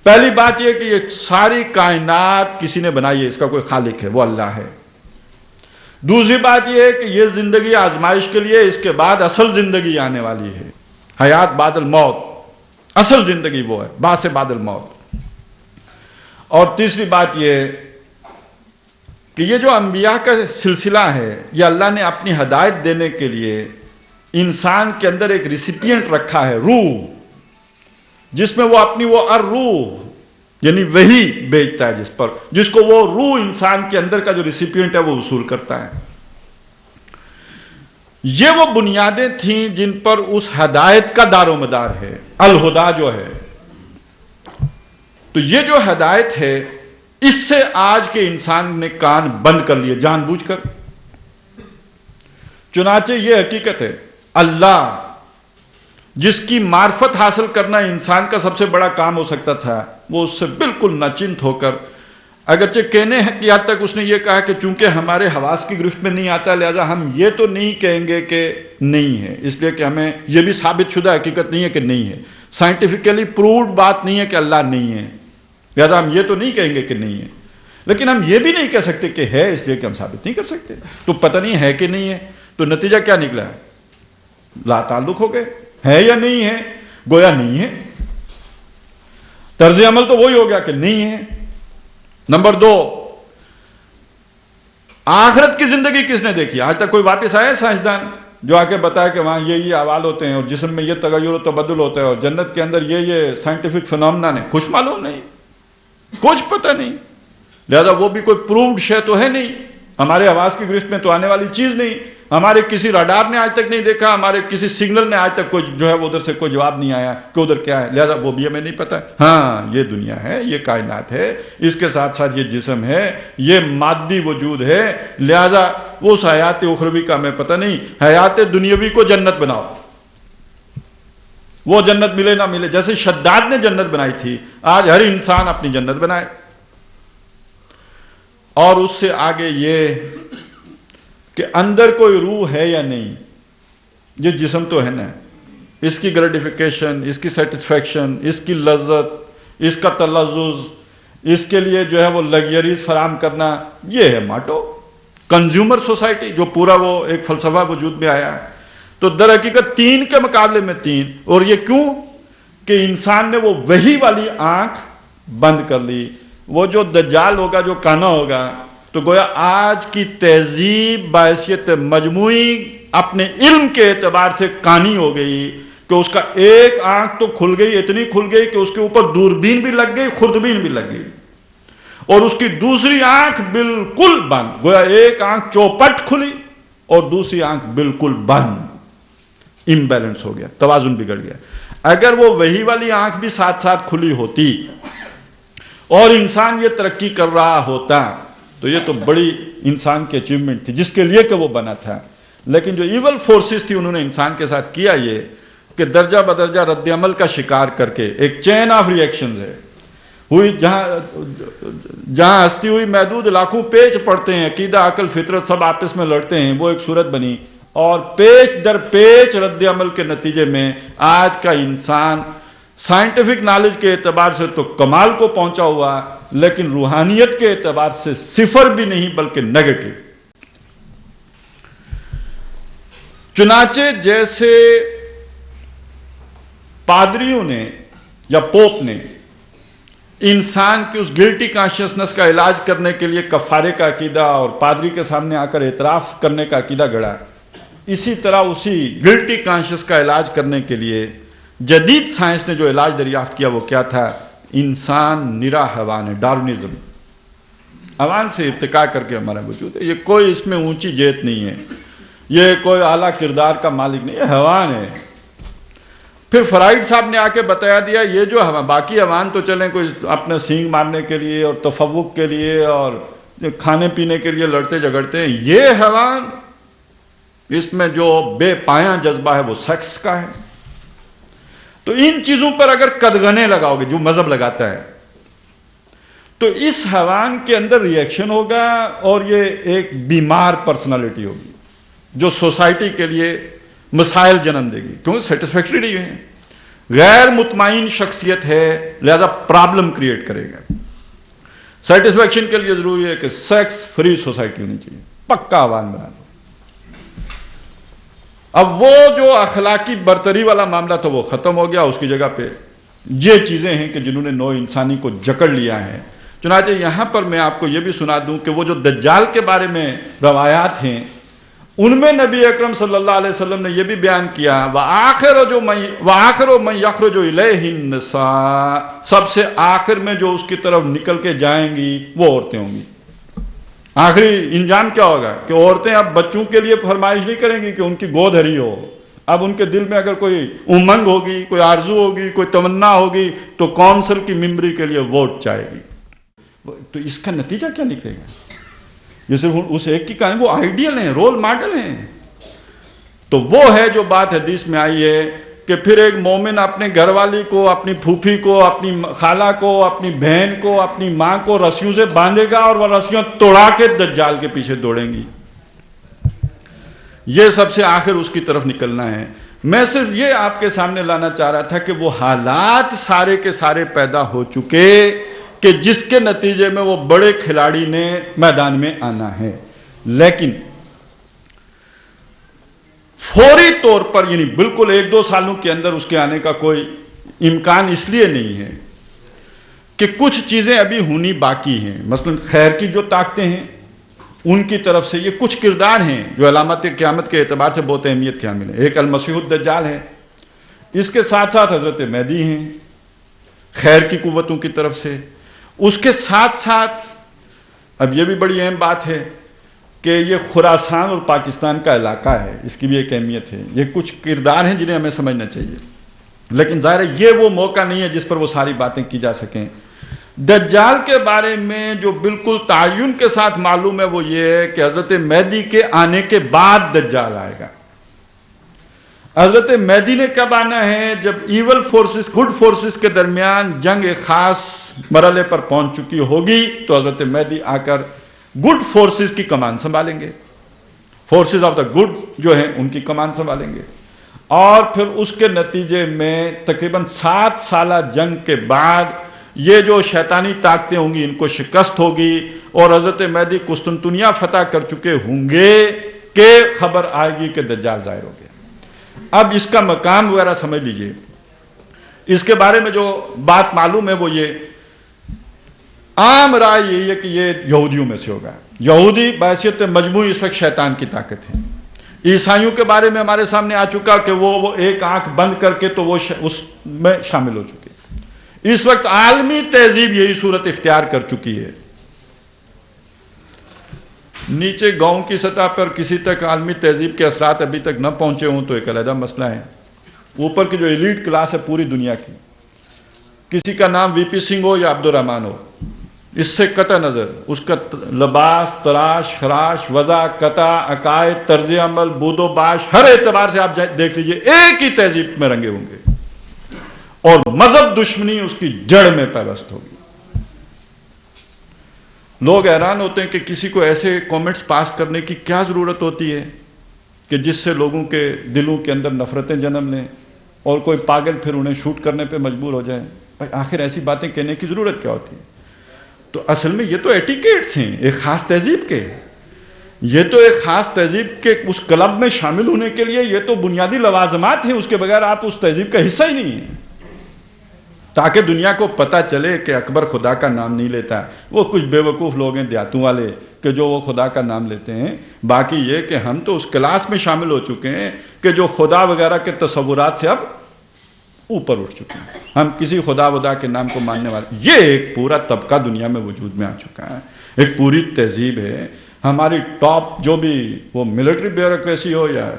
پہلی بات یہ کہ یہ ساری کائنات کسی نے بنائی ہے، اس کا کوئی خالق ہے، وہ اللہ ہے. دوسری بات یہ ہے کہ یہ زندگی آزمائش کے لیے، اس کے بعد اصل زندگی آنے والی ہے، حیات بعد الموت. اصل زندگی وہ ہے، بعد بعد الموت. اور تیسری بات یہ کہ یہ جو انبیاء کا سلسلہ ہے، یہ اللہ نے اپنی ہدایت دینے کے لیے انسان کے اندر ایک ریسیپینٹ رکھا ہے، روح، جس میں وہ اپنی وہ الروح یعنی وہی بھیجتا ہے جس کو وہ روح انسان کے اندر کا جو ریسیپینٹ ہے وہ وصول کرتا ہے. یہ وہ بنیادیں تھیں جن پر اس ہدایت کا دار و مدار ہے، الہدا جو ہے. تو یہ جو ہدایت ہے اس سے آج کے انسان نے کان بند کر لیے جان بوجھ کر. چنانچہ یہ حقیقت ہے، اللہ جس کی معرفت حاصل کرنا انسان کا سب سے بڑا کام ہو سکتا تھا، وہ اس سے بالکل ناچنت ہو کر، اگرچہ کہنے کی حد تک اس نے یہ کہا کہ چونکہ ہمارے حواس کی گرفت میں نہیں آتا لہذا ہم یہ تو نہیں کہیں گے کہ نہیں ہے، اس لیے کہ ہمیں یہ بھی ثابت شدہ حقیقت نہیں ہے کہ نہیں ہے، سائنٹیفکلی پرووڈ بات نہیں ہے کہ اللہ نہیں ہے، لہذا ہم یہ تو نہیں کہیں گے کہ نہیں ہے. لیکن ہم یہ بھی نہیں کہہ سکتے کہ ہے، اس لیے کہ ہم ثابت نہیں کر سکتے. تو پتہ نہیں ہے کہ نہیں ہے، تو نتیجہ کیا نکلا؟ لا تعلق ہو گئے، ہے یا نہیں ہے، گویا نہیں ہے. طرز عمل تو وہی ہو گیا کہ نہیں ہے. نمبر 2، آخرت کی زندگی کس نے دیکھی؟ آج تک کوئی واپس آیا سائنسدان جو آ کے بتایا کہ وہاں یہ احوال ہوتے ہیں اور جسم میں یہ تغیر و تبدل ہوتا ہے اور جنت کے اندر یہ سائنٹیفک فنومنا ہے؟ کچھ معلوم نہیں، کچھ پتہ نہیں. لہذا وہ بھی کوئی پرووڈ شے تو ہے نہیں، ہمارے حواس کی گرفت میں تو آنے والی چیز نہیں. ہمارے کسی راڈار نے آج تک نہیں دیکھا، ہمارے کسی سگنل نے آج تک کوئی جو ہے ادھر سے کوئی جواب نہیں آیا کہ ادھر کیا ہے، لہذا وہ بھی ہمیں نہیں پتا. ہاں یہ دنیا ہے، یہ کائنات ہے، اس کے ساتھ ساتھ یہ جسم ہے، یہ مادی وجود ہے، لہذا اس حیات اخروی کا ہمیں پتہ نہیں. حیات دنیاوی کو جنت بناؤ، وہ جنت ملے نہ ملے، جیسے شداد نے جنت بنائی تھی، آج ہر انسان اپنی جنت بنائے. اور اس سے آگے یہ کہ اندر کوئی روح ہے یا نہیں، یہ جسم تو ہے نا، اس کی گریٹیفیکیشن، اس کی سیٹسفیکشن، اس کی لذت، اس کا تلذذ، اس کے لیے جو ہے وہ لگژریز فراہم کرنا، یہ ہے ماٹو کنزیومر سوسائٹی جو پورا وہ ایک فلسفہ وجود میں آیا ہے. تو در حقیقت 3 کے مقابلے میں 3. اور یہ کیوں کہ انسان نے وہ وحی والی آنکھ بند کر لی. وہ جو دجال ہوگا، جو کانا ہوگا، تو گویا آج کی تہذیب بحیثیت مجموعی اپنے علم کے اعتبار سے کانی ہو گئی کہ اس کا ایک آنکھ تو کھل گئی، اتنی کھل گئی کہ اس کے اوپر دوربین بھی لگ گئی، خوردبین بھی لگ گئی، اور اس کی دوسری آنکھ بالکل بند. گویا ایک آنکھ چوپٹ کھلی اور دوسری آنکھ بالکل بند. امبیلنس ہو گیا، توازن بگڑ گیا. اگر وہ وہی والی آنکھ بھی ساتھ ساتھ کھلی ہوتی اور انسان یہ ترقی کر رہا ہوتا تو یہ تو بڑی انسان کی اچیومنٹ تھی جس کے لیے کہ وہ بنا تھا. لیکن جو ایول فورسز تھی انہوں نے انسان کے ساتھ کیا یہ کہ درجہ بدرجہ رد عمل کا شکار کر کے ایک چین آف ری ایکشنز ہے ہوئی، جہاں ہستی ہوئی محدود لاکھوں پیچ پڑتے ہیں، عقیدہ عقل فطرت سب آپس میں لڑتے ہیں، وہ ایک صورت بنی. اور پیچ در پیچ رد عمل کے نتیجے میں آج کا انسان سائنٹیفک نالج کے اعتبار سے تو کمال کو پہنچا ہوا، لیکن روحانیت کے اعتبار سے صفر بھی نہیں بلکہ نیگیٹو. چنانچہ جیسے پادریوں نے یا پوپ نے انسان کی اس گلٹی کانشیسنس کا علاج کرنے کے لیے کفارے کا عقیدہ اور پادری کے سامنے آ کر اعتراف کرنے کا عقیدہ گڑھا، اسی طرح اسی گلٹی کانشیس کا علاج کرنے کے لیے جدید سائنس نے جو علاج دریافت کیا وہ کیا تھا؟ انسان نرا حیوان ہے، ڈارونزم. حیوان سے ارتقاء کر کے ہمارا وجود ہے، یہ کوئی اس میں اونچی جیت نہیں ہے، یہ کوئی اعلیٰ کردار کا مالک نہیں ہے، حیوان ہے. پھر فرائڈ صاحب نے آ کے بتایا دیا یہ جو باقی حیوان تو چلیں کوئی اپنے سینگ مارنے کے لیے اور تفوق کے لیے اور کھانے پینے کے لیے لڑتے جھگڑتے ہیں، یہ حیوان اس میں جو بے پایاں جذبہ ہے وہ سیکس کا ہے. تو ان چیزوں پر اگر قدغنے لگاؤ گے جو مذہب لگاتا ہے تو اس حیوان کے اندر ریئیکشن ہوگا اور یہ ایک بیمار پرسنالٹی ہوگی جو سوسائٹی کے لیے مسائل جنم دے گی، کیونکہ سیٹسفیکٹری نہیں ہے، غیر مطمئن شخصیت ہے، لہذا پرابلم کریٹ کرے گا۔ سیٹسفیکشن کے لیے ضروری ہے کہ سیکس فری سوسائٹی ہونی چاہیے، پکا عوام بنا دو۔ اب وہ جو اخلاقی برتری والا معاملہ تھا وہ ختم ہو گیا، اس کی جگہ پہ یہ چیزیں ہیں کہ جنہوں نے نوع انسانی کو جکڑ لیا ہے۔ چنانچہ یہاں پر میں آپ کو یہ بھی سنا دوں کہ وہ جو دجال کے بارے میں روایات ہیں ان میں نبی اکرم صلی اللہ علیہ وسلم نے یہ بھی بیان کیا وَآخِرُ مَنْ يَخْرُجُ إِلَيْهِ النِّسَاءُ، سب سے آخر میں جو اس کی طرف نکل کے جائیں گی وہ عورتیں ہوں گی۔ آخری انجام کیا ہوگا کہ عورتیں اب بچوں کے لیے فرمائش نہیں کریں گی کہ ان کی گود ہری ہو، اب ان کے دل میں اگر کوئی امنگ ہوگی، کوئی آرزو ہوگی، کوئی تمنا ہوگی تو کونسل کی ممبری کے لیے ووٹ چاہے گی۔ تو اس کا نتیجہ کیا نکلے گا؟ یہ صرف اس ایک کی کہانی، وہ آئیڈیل ہیں، رول ماڈل ہیں۔ تو وہ ہے جو بات حدیث میں آئی ہے کہ پھر ایک مومن اپنے گھر والی کو، اپنی پھوپھی کو، اپنی خالہ کو، اپنی بہن کو، اپنی ماں کو رسیوں سے باندھے گا اور وہ رسیاں توڑا کے دجال کے پیچھے دوڑیں گی۔ یہ سب سے آخر اس کی طرف نکلنا ہے۔ میں صرف یہ آپ کے سامنے لانا چاہ رہا تھا کہ وہ حالات سارے کے سارے پیدا ہو چکے کہ جس کے نتیجے میں وہ بڑے کھلاڑی نے میدان میں آنا ہے، لیکن فوری طور پر یعنی بالکل 1-2 سالوں کے اندر اس کے آنے کا کوئی امکان اس لیے نہیں ہے کہ کچھ چیزیں ابھی ہونی باقی ہیں۔ مثلا خیر کی جو طاقتیں ہیں ان کی طرف سے یہ کچھ کردار ہیں جو علامت قیامت کے اعتبار سے بہت اہمیت کے حامل ہیں۔ ایک المسیح الدجال ہے، اس کے ساتھ ساتھ حضرت مہدی ہیں خیر کی قوتوں کی طرف سے، اس کے ساتھ ساتھ اب یہ بھی بڑی اہم بات ہے کہ یہ خراسان اور پاکستان کا علاقہ ہے، اس کی بھی ایک اہمیت ہے۔ یہ کچھ کردار ہیں جنہیں ہمیں سمجھنا چاہیے، لیکن ظاہر ہے یہ وہ موقع نہیں ہے جس پر وہ ساری باتیں کی جا سکیں۔ دجال کے بارے میں جو بالکل تعین کے ساتھ معلوم ہے وہ یہ ہے کہ حضرت مہدی کے آنے کے بعد دجال آئے گا۔ حضرت مہدی نے کب آنا ہے؟ جب ایول فورسز گڈ فورسز کے درمیان جنگ ایک خاص مرحلے پر پہنچ چکی ہوگی تو حضرت مہدی آ کر گڈ فورسز کی کمان سنبھالیں گے، فورسز آف دا گڈ جو ہیں ان کی کمان سنبھالیں گے، اور پھر اس کے نتیجے میں تقریباً 7 سالہ جنگ کے بعد یہ جو شیطانی طاقتیں ہوں گی ان کو شکست ہوگی اور حضرت مہدی قسطنطنیہ فتح کر چکے ہوں گے کہ خبر آئے گی کہ دجال ظاہر ہو گیا۔ اب اس کا مقام وغیرہ سمجھ لیجئے، اس کے بارے میں جو بات معلوم ہے وہ یہ عام رائے یہی ہے کہ یہ یہودیوں میں سے ہوگا۔ یہودی بحیثیت مجموعی اس وقت شیطان کی طاقت ہے۔ عیسائیوں کے بارے میں ہمارے سامنے آ چکا کہ وہ ایک آنکھ بند کر کے تو وہ اس میں شامل ہو چکے۔ اس وقت عالمی تہذیب یہی صورت اختیار کر چکی ہے۔ نیچے گاؤں کی سطح پر کسی تک عالمی تہذیب کے اثرات ابھی تک نہ پہنچے ہوں تو ایک علیحدہ مسئلہ ہے۔ اوپر کی جو ایلیٹ کلاس ہے پوری دنیا کی، کسی کا نام وی پی سنگھ ہو یا عبد الرحمن ہو، اس سے قطع نظر اس کا لباس، تراش، خراش، وضع، قطع، عقائد، طرز عمل، بود و باش، ہر اعتبار سے آپ دیکھ لیجئے ایک ہی تہذیب میں رنگے ہوں گے اور مذہب دشمنی اس کی جڑ میں پیوست ہوگی۔ لوگ حیران ہوتے ہیں کہ کسی کو ایسے کومنٹس پاس کرنے کی کیا ضرورت ہوتی ہے کہ جس سے لوگوں کے دلوں کے اندر نفرتیں جنم لیں اور کوئی پاگل پھر انہیں شوٹ کرنے پہ مجبور ہو جائے۔ آخر ایسی باتیں کہنے کی ضرورت کیا ہوتی ہے؟ تو اصل میں یہ تو ایٹیکیٹس ہیں ایک خاص تہذیب کے، یہ تو ایک خاص تہذیب کے اس کلب میں شامل ہونے کے لیے یہ تو بنیادی لوازمات ہیں، اس کے بغیر آپ اس تہذیب کا حصہ ہی نہیں ہیں، تاکہ دنیا کو پتہ چلے کہ اکبر خدا کا نام نہیں لیتا۔ وہ کچھ بے وقوف لوگ ہیں دیہاتوں والے کہ جو وہ خدا کا نام لیتے ہیں، باقی یہ کہ ہم تو اس کلاس میں شامل ہو چکے ہیں کہ جو خدا وغیرہ کے تصورات سے اب اوپر اٹھ چکے ہیں، ہم کسی خدا ودا کے نام کو ماننے والے۔ یہ ایک پورا طبقہ دنیا میں وجود میں آ چکا ہے، ایک پوری تہذیب ہے۔ ہماری ٹاپ جو بھی وہ ملٹری بیوروکریسی ہو یا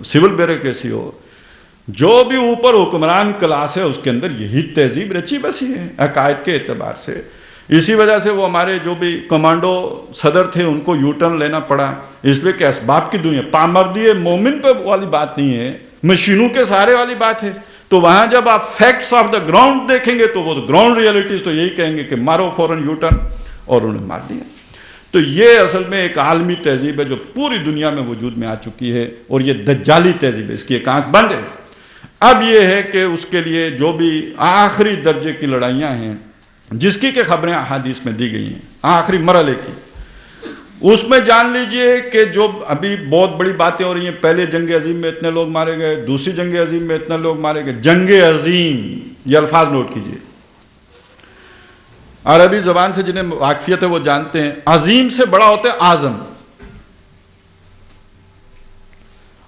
سول بیوروکریسی ہو، جو بھی اوپر حکمران کلاس ہے اس کے اندر یہی تہذیب رچی بسی ہے عقائد کے اعتبار سے۔ اسی وجہ سے وہ ہمارے جو بھی کمانڈو صدر تھے ان کو یو ٹرن لینا پڑا، اس لیے کہ اسباب کی دنیا، پامردی مومن پہ والی بات نہیں ہے، مشینوں کے سہارے والی بات ہے۔ تو وہاں جب آپ فیکٹس آف دا گراؤنڈ دیکھیں گے تو وہ گراؤنڈ ریئلٹیز تو یہی کہیں گے کہ مارو فوراً یو ٹرن، اور انہیں مار دیا۔ تو یہ اصل میں ایک عالمی تہذیب ہے جو پوری دنیا میں وجود میں آ چکی ہے، اور یہ دجالی تہذیب ہے، اس کی ایک آنکھ بند ہے۔ اب یہ ہے کہ اس کے لیے جو بھی آخری درجے کی لڑائیاں ہیں جس کی کہ خبریں احادیث میں دی گئی ہیں آخری مرحلے کی، اس میں جان لیجئے کہ جو ابھی بہت بڑی باتیں ہو رہی ہیں، پہلے جنگ عظیم میں اتنے لوگ مارے گئے، دوسری جنگ عظیم میں اتنے لوگ مارے گئے۔ جنگ عظیم، یہ الفاظ نوٹ کیجئے، عربی زبان سے جنہیں واقفیت ہے وہ جانتے ہیں، عظیم سے بڑا ہوتا ہے اعظم،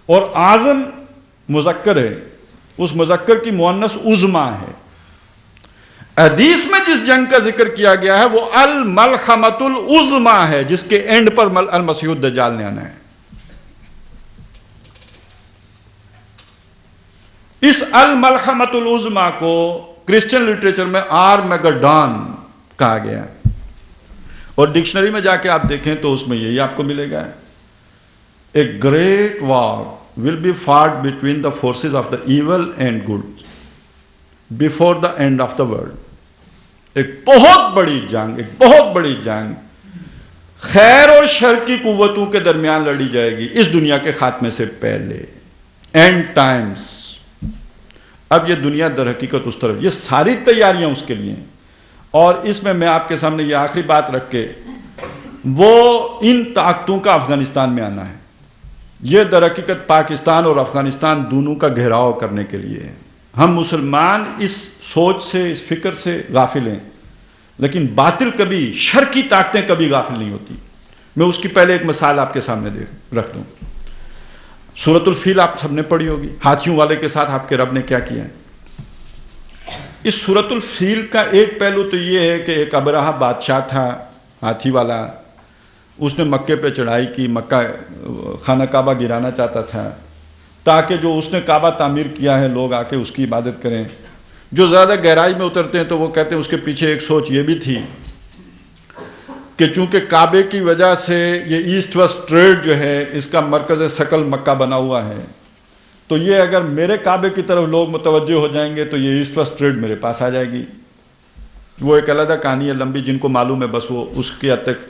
اور اعظم مذکر ہے، اس مذکر کی مؤنث عظما ہے۔ حدیث میں جس جنگ کا ذکر کیا گیا ہے وہ الملحمۃ العظما ہے، جس کے اینڈ پر المسیح الدجال نے آنا ہے۔ اس الملحمۃ العظما کو کرسچن لٹریچر میں آرمیگڈون کہا گیا، اور ڈکشنری میں جا کے آپ دیکھیں تو اس میں یہی آپ کو ملے گا، a great war will be fought between the forces of the evil and good before the end of the world. ایک بہت بڑی جنگ خیر اور شر کی قوتوں کے درمیان لڑی جائے گی اس دنیا کے خاتمے سے پہلے، اینڈ ٹائمز۔ اب یہ دنیا در حقیقت اس طرف، یہ ساری تیاریاں اس کے لیے ہیں، اور اس میں آپ کے سامنے یہ آخری بات رکھ کے، وہ ان طاقتوں کا افغانستان میں آنا ہے، یہ در حقیقت پاکستان اور افغانستان دونوں کا گھیراؤ کرنے کے لیے ہے۔ ہم مسلمان اس سوچ سے، اس فکر سے غافل ہیں، لیکن باطل کبھی، شر کی طاقتیں کبھی غافل نہیں ہوتی۔ میں اس کی پہلے ایک مثال آپ کے سامنے رکھ دوں۔ سورۃ الفیل آپ سب نے پڑھی ہوگی، ہاتھیوں والے کے ساتھ آپ کے رب نے کیا کیا ہے۔ اس سورۃ الفیل کا ایک پہلو تو یہ ہے کہ ایک ابرہہ بادشاہ تھا ہاتھی والا، اس نے مکے پہ چڑھائی کی، مکہ خانہ کعبہ گرانا چاہتا تھا تاکہ جو اس نے کعبہ تعمیر کیا ہے لوگ آ کے اس کی عبادت کریں۔ جو زیادہ گہرائی میں اترتے ہیں تو وہ کہتے ہیں اس کے پیچھے ایک سوچ یہ بھی تھی کہ چونکہ کعبے کی وجہ سے یہ ایسٹ ویسٹ ٹریڈ جو ہے اس کا مرکز ثقل مکہ بنا ہوا ہے، تو یہ اگر میرے کعبے کی طرف لوگ متوجہ ہو جائیں گے تو یہ ایسٹ ویسٹ ٹریڈ میرے پاس آ جائے گی۔ وہ ایک علیحدہ کہانی ہے لمبی، جن کو معلوم ہے بس وہ اس کے حد تک۔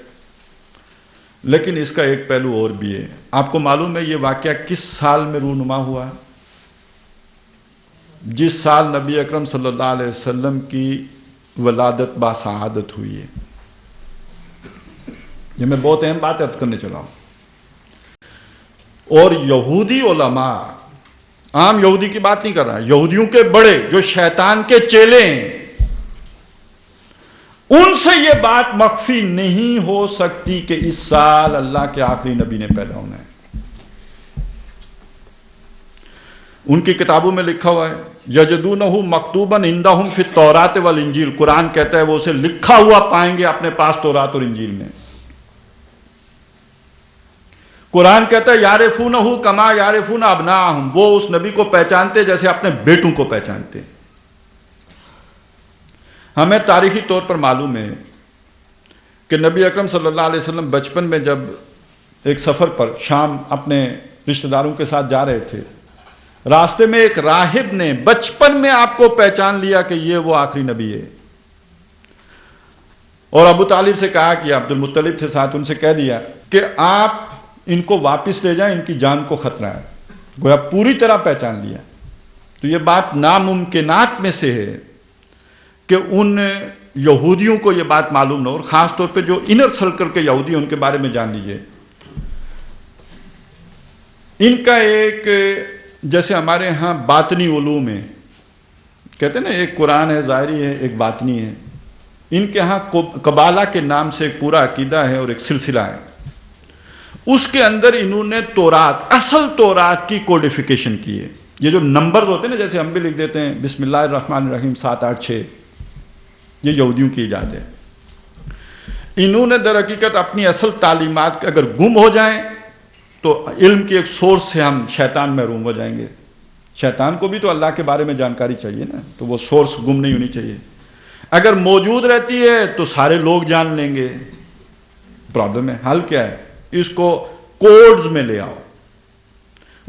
لیکن اس کا ایک پہلو اور بھی ہے۔ آپ کو معلوم ہے یہ واقعہ کس سال میں رونما ہوا ہے؟ جس سال نبی اکرم صلی اللہ علیہ وسلم کی ولادت باسعادت ہوئی ہے۔ یہ میں بہت اہم بات عرض کرنے چلا ہوں۔ اور یہودی علماء، عام یہودی کی بات نہیں کر رہا، یہودیوں کے بڑے جو شیطان کے چیلے ہیں، ان سے یہ بات مخفی نہیں ہو سکتی کہ اس سال اللہ کے آخری نبی نے پیدا ہونا ہے۔ ان کی کتابوں میں لکھا ہوا ہے، یجدونہ مکتوبا عندہم فی التوراۃ والانجیل، قرآن کہتا ہے وہ اسے لکھا ہوا پائیں گے اپنے پاس تورات اور انجیل میں۔ قرآن کہتا ہے یعرفونہ کما یعرفون ابناءہم، وہ اس نبی کو پہچانتے جیسے اپنے بیٹوں کو پہچانتے۔ ہمیں تاریخی طور پر معلوم ہے کہ نبی اکرم صلی اللہ علیہ وسلم بچپن میں جب ایک سفر پر شام اپنے رشتہ داروں کے ساتھ جا رہے تھے، راستے میں ایک راہب نے بچپن میں آپ کو پہچان لیا کہ یہ وہ آخری نبی ہے، اور ابو طالب سے کہا کہ عبد المطلب تھے ساتھ، ان سے کہہ دیا کہ آپ ان کو واپس لے جائیں، ان کی جان کو خطرہ ہے۔ گویا پوری طرح پہچان لیا۔ تو یہ بات ناممکنات میں سے ہے کہ ان یہودیوں کو یہ بات معلوم نہ ہو، اور خاص طور پہ جو انر سرکل کے یہودی ہیں ان کے بارے میں جان لیجئے۔ ان کا ایک، جیسے ہمارے ہاں باطنی علوم ہے، کہتے ہیں نا ایک قرآن ہے ظاہری ہے ایک باطنی ہے، ان کے ہاں قبالہ کے نام سے ایک پورا عقیدہ ہے اور ایک سلسلہ ہے۔ اس کے اندر انہوں نے تورات، اصل تورات کی کوڈیفیکیشن کی ہے۔ یہ جو نمبرز ہوتے ہیں نا، جیسے ہم بھی لکھ دیتے ہیں بسم اللہ الرحمن الرحیم 7 8 6، یہ یہودیوں کی ایجاد ہے۔ انہوں نے در حقیقت اپنی اصل تعلیمات اگر گم ہو جائیں تو علم کی ایک سورس سے ہم شیطان محروم ہو جائیں گے۔ شیطان کو بھی تو اللہ کے بارے میں جانکاری چاہیے نا، تو وہ سورس گم نہیں ہونی چاہیے۔ اگر موجود رہتی ہے تو سارے لوگ جان لیں گے۔ پرابلم ہے، حل کیا ہے؟ اس کو کوڈز میں لے آؤ۔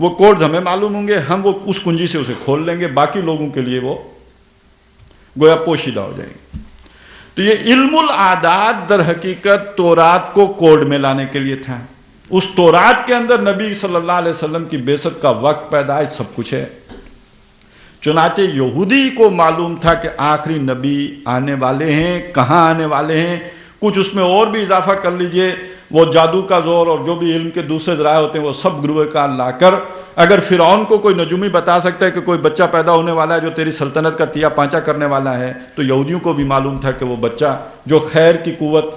وہ کوڈز ہمیں معلوم ہوں گے، ہم وہ اس کنجی سے اسے کھول لیں گے، باقی لوگوں کے لیے وہ گویا پوشیدہ ہو جائیں گے۔ تو یہ علم العادات در حقیقت تورات کو کوڈ میں لانے کے لیے تھا۔ اس تورات کے اندر نبی صلی اللہ علیہ وسلم کی بعثت کا وقت، پیدائش سب کچھ ہے۔ چنانچہ یہودی کو معلوم تھا کہ آخری نبی آنے والے ہیں، کہاں آنے والے ہیں۔ کچھ اس میں اور بھی اضافہ کر لیجئے، وہ جادو کا زور اور جو بھی علم کے دوسرے ذرائع ہوتے ہیں وہ سب گروہ کار لا کر، اگر فرعون کو کوئی نجومی بتا سکتا ہے کہ کوئی بچہ پیدا ہونے والا ہے جو تیری سلطنت کا تیا پانچا کرنے والا ہے، تو یہودیوں کو بھی معلوم تھا کہ وہ بچہ جو خیر کی قوت،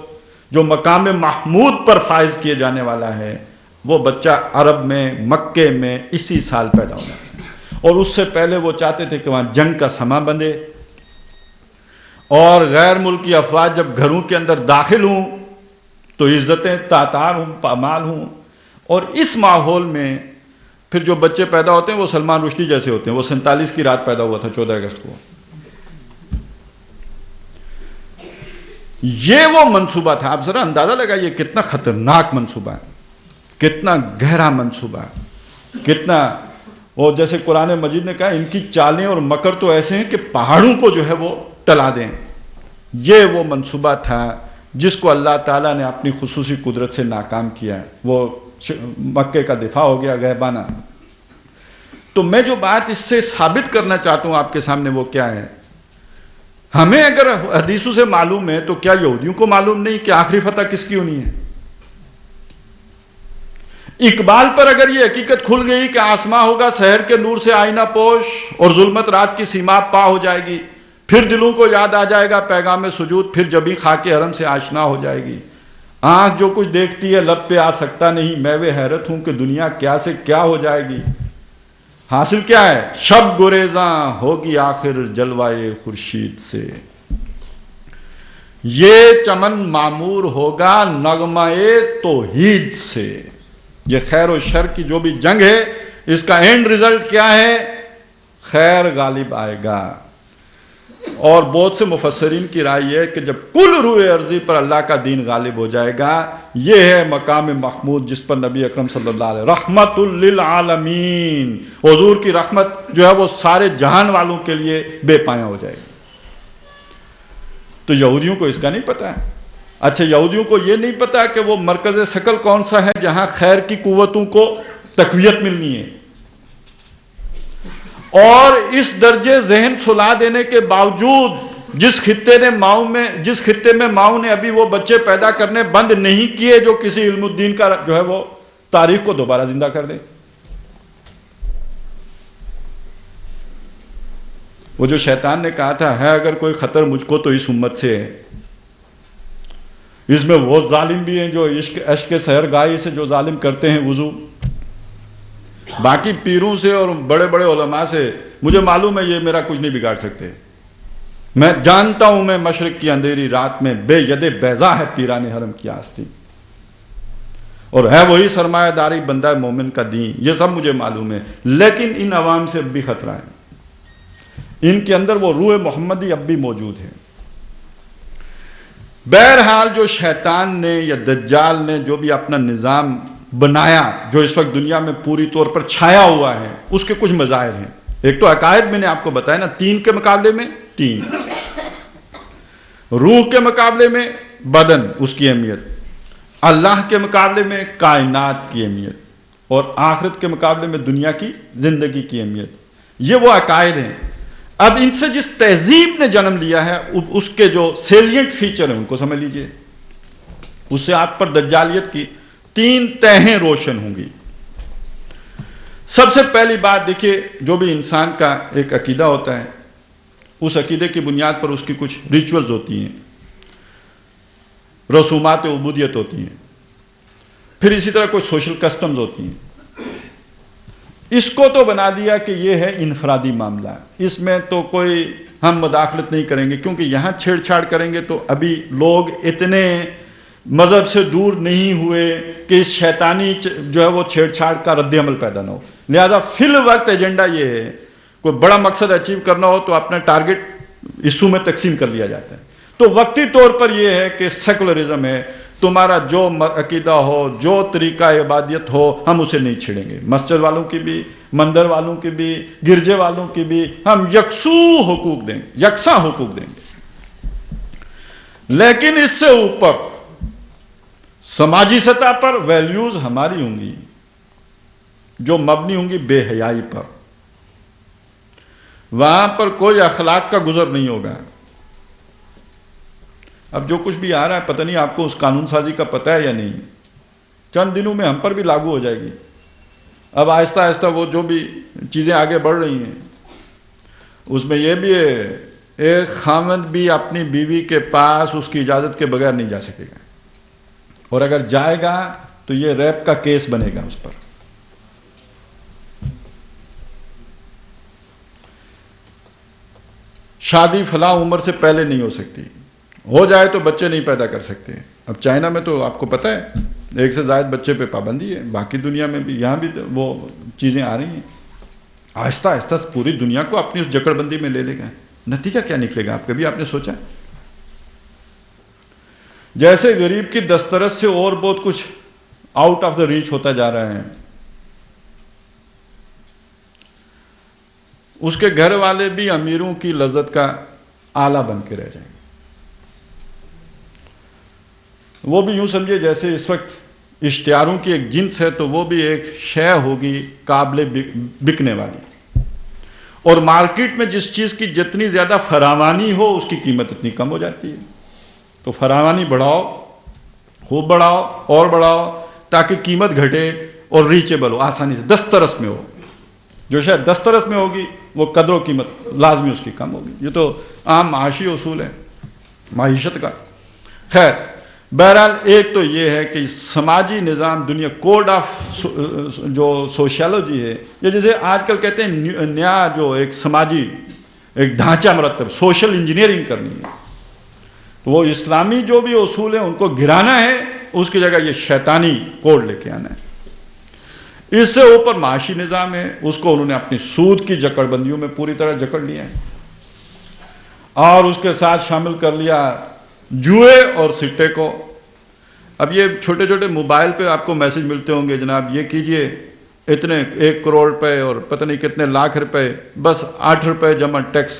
جو مقام محمود پر فائز کیے جانے والا ہے، وہ بچہ عرب میں، مکے میں اسی سال پیدا ہونا ہے۔ اور اس سے پہلے وہ چاہتے تھے کہ وہاں جنگ کا سما بندھے، اور غیر ملکی افواج جب گھروں کے اندر داخل ہوں تو عزتیں تاتار ہوں، پامال ہوں۔ اور اس ماحول میں پھر جو بچے پیدا ہوتے ہیں وہ سلمان رشدی جیسے ہوتے ہیں۔ وہ 47 کی رات پیدا ہوا تھا، 14 اگست کو۔ یہ وہ منصوبہ تھا۔ آپ ذرا اندازہ لگائیے کتنا خطرناک منصوبہ ہے، کتنا گہرا منصوبہ ہے، کتنا، اور جیسے قرآن مجید نے کہا ان کی چالیں اور مکر تو ایسے ہیں کہ پہاڑوں کو جو ہے وہ ٹلا دیں۔ یہ وہ منصوبہ تھا جس کو اللہ تعالیٰ نے اپنی خصوصی قدرت سے ناکام کیا ہے۔ وہ مکے کا دفاع ہو گیا غیبانہ۔ تو میں جو بات اس سے ثابت کرنا چاہتا ہوں آپ کے سامنے وہ کیا ہے، ہمیں اگر حدیثوں سے معلوم ہے تو کیا یہودیوں کو معلوم نہیں کہ آخری فتح کس کی ہونی ہے؟ اقبال پر اگر یہ حقیقت کھل گئی کہ آسماں ہوگا سحر کے نور سے آئینہ پوش اور ظلمت رات کی سیما پا ہو جائے گی، پھر دلوں کو یاد آ جائے گا پیغام سجود، پھر جبھی خاک حرم سے آشنا ہو جائے گی۔ آنکھ جو کچھ دیکھتی ہے لب پہ آ سکتا نہیں، میں وہ حیرت ہوں کہ دنیا کیا سے کیا ہو جائے گی۔ حاصل کیا ہے؟ شب گریزاں ہوگی آخر جلوائے خورشید سے، یہ چمن معمور ہوگا نغمہ توحید سے۔ یہ خیر و شر کی جو بھی جنگ ہے، اس کا اینڈ ریزلٹ کیا ہے؟ خیر غالب آئے گا۔ اور بہت سے مفسرین کی رائے یہ ہے کہ جب کل روئے ارضی پر اللہ کا دین غالب ہو جائے گا، یہ ہے مقام محمود جس پر نبی اکرم صلی اللہ علیہ وسلم رحمت للعالمین، حضور کی رحمت جو ہے وہ سارے جہان والوں کے لیے بے پایاں ہو جائے گی۔ تو یہودیوں کو اس کا نہیں پتا ہے۔ اچھا، یہودیوں کو یہ نہیں پتا کہ وہ مرکز ثقل کون سا ہے جہاں خیر کی قوتوں کو تقویت ملنی ہے۔ اور اس درجے ذہن سلا دینے کے باوجود جس خطے میں ماؤں نے ابھی وہ بچے پیدا کرنے بند نہیں کیے جو کسی علم الدین کا جو ہے وہ تاریخ کو دوبارہ زندہ کر دے۔ وہ جو شیطان نے کہا تھا ہے اگر کوئی خطر مجھ کو تو اس امت سے ہے، اس میں وہ ظالم بھی ہیں جو عشق سحر گاہی سے جو ظالم کرتے ہیں وضو، باقی پیروں سے اور بڑے بڑے علماء سے مجھے معلوم ہے یہ میرا کچھ نہیں بگاڑ سکتے۔ میں جانتا ہوں میں مشرق کی اندھیری رات میں بے ید بیضا ہے پیران حرم کی آستی، اور ہے وہی سرمایہ داری بندہ مومن کا دین، یہ سب مجھے معلوم ہے۔ لیکن ان عوام سے اب بھی خطرہ ہے، ان کے اندر وہ روح محمدی اب بھی موجود ہے۔ بہرحال جو شیطان نے یا دجال نے جو بھی اپنا نظام بنایا جو اس وقت دنیا میں پوری طور پر چھایا ہوا ہے، اس کے کچھ مظاہر ہیں۔ ایک تو عقائد میں نے آپ کو بتایا نا، 3 کے مقابلے میں 3، روح کے مقابلے میں بدن اس کی اہمیت، اللہ کے مقابلے میں کائنات کی اہمیت، اور آخرت کے مقابلے میں دنیا کی زندگی کی اہمیت۔ یہ وہ عقائد ہیں۔ اب ان سے جس تہذیب نے جنم لیا ہے اس کے جو سیلینٹ فیچر ہیں ان کو سمجھ لیجئے، اس سے آپ پر دجالیت کی 3 تہیں روشن ہوں گی۔ سب سے پہلی بات دیکھیے، جو بھی انسان کا ایک عقیدہ ہوتا ہے، اس عقیدے کی بنیاد پر اس کی کچھ ریچولز ہوتی ہیں، رسومات عبودیت ہوتی ہیں، پھر اسی طرح کوئی سوشل کسٹمز ہوتی ہیں۔ اس کو تو بنا دیا کہ یہ ہے انفرادی معاملہ، اس میں تو کوئی ہم مداخلت نہیں کریں گے، کیونکہ یہاں چھیڑ چھاڑ کریں گے تو ابھی لوگ اتنے مذہب سے دور نہیں ہوئے کہ اس شیطانی جو ہے وہ چھیڑ چھاڑ کا رد عمل پیدا نہ ہو۔ لہذا فی الوقت ایجنڈا یہ ہے، کوئی بڑا مقصد اچیو کرنا ہو تو اپنا ٹارگٹ حصوں میں تقسیم کر لیا جاتا ہے۔ تو وقتی طور پر یہ ہے کہ سیکولرزم ہے، تمہارا جو عقیدہ ہو، جو طریقہ عبادت ہو، ہم اسے نہیں چھیڑیں گے. مسجد والوں کی بھی، مندر والوں کی بھی، گرجے والوں کی بھی ہم یکسو حقوق دیں گے، یکساں حقوق دیں گے. لیکن اس سے اوپر سماجی سطح پر ویلیوز ہماری ہوں گی جو مبنی ہوں گی بے حیائی پر. وہاں پر کوئی اخلاق کا گزر نہیں ہوگا. اب جو کچھ بھی آ رہا ہے پتہ نہیں آپ کو اس قانون سازی کا پتہ ہے یا نہیں، چند دنوں میں ہم پر بھی لاگو ہو جائے گی. اب آہستہ آہستہ وہ جو بھی چیزیں آگے بڑھ رہی ہیں اس میں یہ بھی ہے ایک خاوند بھی اپنی بیوی کے پاس اس کی اجازت کے بغیر نہیں جا سکے گا، اور اگر جائے گا تو یہ ریپ کا کیس بنے گا اس پر. شادی فلاں عمر سے پہلے نہیں ہو سکتی، ہو جائے تو بچے نہیں پیدا کر سکتے. اب چائنا میں تو آپ کو پتہ ہے 1 سے زائد بچے پہ پابندی ہے، باقی دنیا میں بھی یہاں بھی وہ چیزیں آ رہی ہیں. آہستہ آہستہ پوری دنیا کو اپنی اس جکڑ بندی میں لے لے گا. نتیجہ کیا نکلے گا؟ آپ نے سوچا؟ جیسے غریب کی دسترس سے اور بہت کچھ آؤٹ آف دا ریچ ہوتا جا رہا ہے، اس کے گھر والے بھی امیروں کی لذت کا آلہ بن کے رہ جائیں گے. وہ بھی یوں سمجھے جیسے اس وقت اشتہاروں کی ایک جنس ہے تو وہ بھی ایک شے ہوگی قابل بکنے والی، اور مارکیٹ میں جس چیز کی جتنی زیادہ فراوانی ہو اس کی قیمت اتنی کم ہو جاتی ہے. تو فراوانی بڑھاؤ، خوب بڑھاؤ اور بڑھاؤ تاکہ قیمت گھٹے اور ریچیبل ہو، آسانی سے دسترس میں ہو. جو شاید دسترس میں ہوگی وہ قدر و قیمت لازمی اس کی کم ہوگی. یہ تو عام معاشی اصول ہے معیشت کا. خیر بہرحال ایک تو یہ ہے کہ سماجی نظام دنیا کوڈ آف جو سوشیالوجی ہے، یہ جیسے آج کل کہتے ہیں نیا جو ایک سماجی ایک ڈھانچہ مرتب سوشل انجینئرنگ کرنی ہے، تو وہ اسلامی جو بھی اصول ہیں ان کو گرانا ہے، اس کی جگہ یہ شیطانی کوڈ لے کے آنا ہے. اس سے اوپر معاشی نظام ہے، اس کو انہوں نے اپنی سود کی جکڑ بندیوں میں پوری طرح جکڑ لیا ہے، اور اس کے ساتھ شامل کر لیا جوئے اور سٹے کو. اب یہ چھوٹے چھوٹے موبائل پہ آپ کو میسج ملتے ہوں گے، جناب یہ کیجئے اتنے 1 کروڑ روپے اور پتہ نہیں کتنے لاکھ روپے، بس 8 روپے جمع ٹیکس.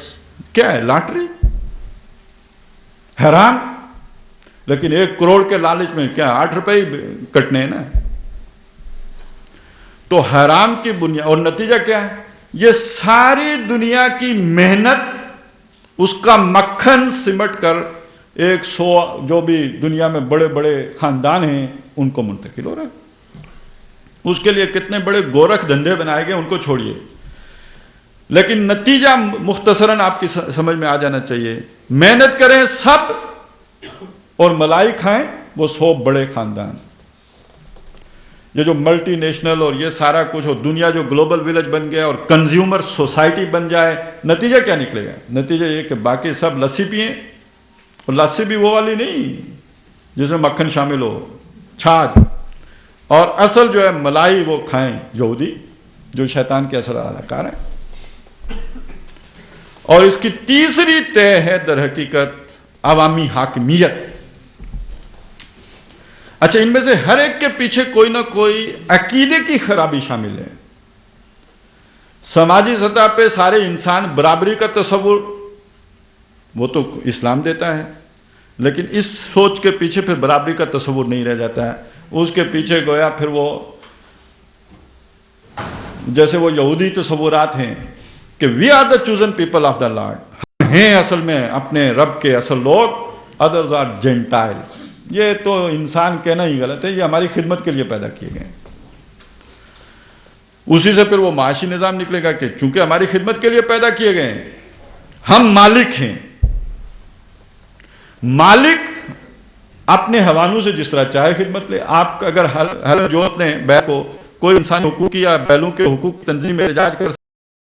کیا ہے؟ لاٹری؟ حیران. لیکن 1 کروڑ کے لالچ میں کیا 8 روپے ہی کٹنے ہیں نا. تو حرام کی بنیاد، اور نتیجہ کیا ہے؟ یہ ساری دنیا کی محنت اس کا مکھن سمٹ کر 100 جو بھی دنیا میں بڑے بڑے خاندان ہیں ان کو منتقل ہو رہا ہے. اس کے لیے کتنے بڑے گورکھ دھندے بنائے گئے ان کو چھوڑیے، لیکن نتیجہ مختصراً آپ کی سمجھ میں آ جانا چاہیے. محنت کریں سب اور ملائی کھائیں وہ 100 بڑے خاندان. یہ جو ملٹی نیشنل اور یہ سارا کچھ ہو، دنیا جو گلوبل ولیج بن گیا اور کنزیومر سوسائٹی بن جائے، نتیجہ کیا نکلے گا؟ نتیجہ یہ کہ باقی سب لسی پئیں، اور لسی بھی وہ والی نہیں جس میں مکھن شامل ہو، چھاچھ، اور اصل جو ہے ملائی وہ کھائیں یہودی جو شیطان کے اثر کار ہیں. اور اس کی تیسری طے ہے در حقیقت عوامی حاکمیت. اچھا، ان میں سے ہر ایک کے پیچھے کوئی نہ کوئی عقیدے کی خرابی شامل ہے. سماجی سطح پہ سارے انسان برابری کا تصور وہ تو اسلام دیتا ہے، لیکن اس سوچ کے پیچھے پھر برابری کا تصور نہیں رہ جاتا ہے. اس کے پیچھے گویا پھر وہ جیسے وہ یہودی تصورات ہیں کہ we are the chosen people of the Lord, ہم ہیں اصل میں اپنے رب کے اصل لوگ، ادرز آر جینٹائلز. یہ تو انسان کہنا ہی غلط ہے، یہ ہماری خدمت کے لیے پیدا کیے گئے. اسی سے پھر وہ معاشی نظام نکلے گا کہ چونکہ ہماری خدمت کے لیے پیدا کیے گئے ہیں، ہم مالک ہیں. مالک اپنے حوالوں سے جس طرح چاہے خدمت لے. آپ اگر ہر جوت لیں بیع کو، کوئی انسان حقوق یا بیلوں کے حقوق تنظیم میں احتجاج کر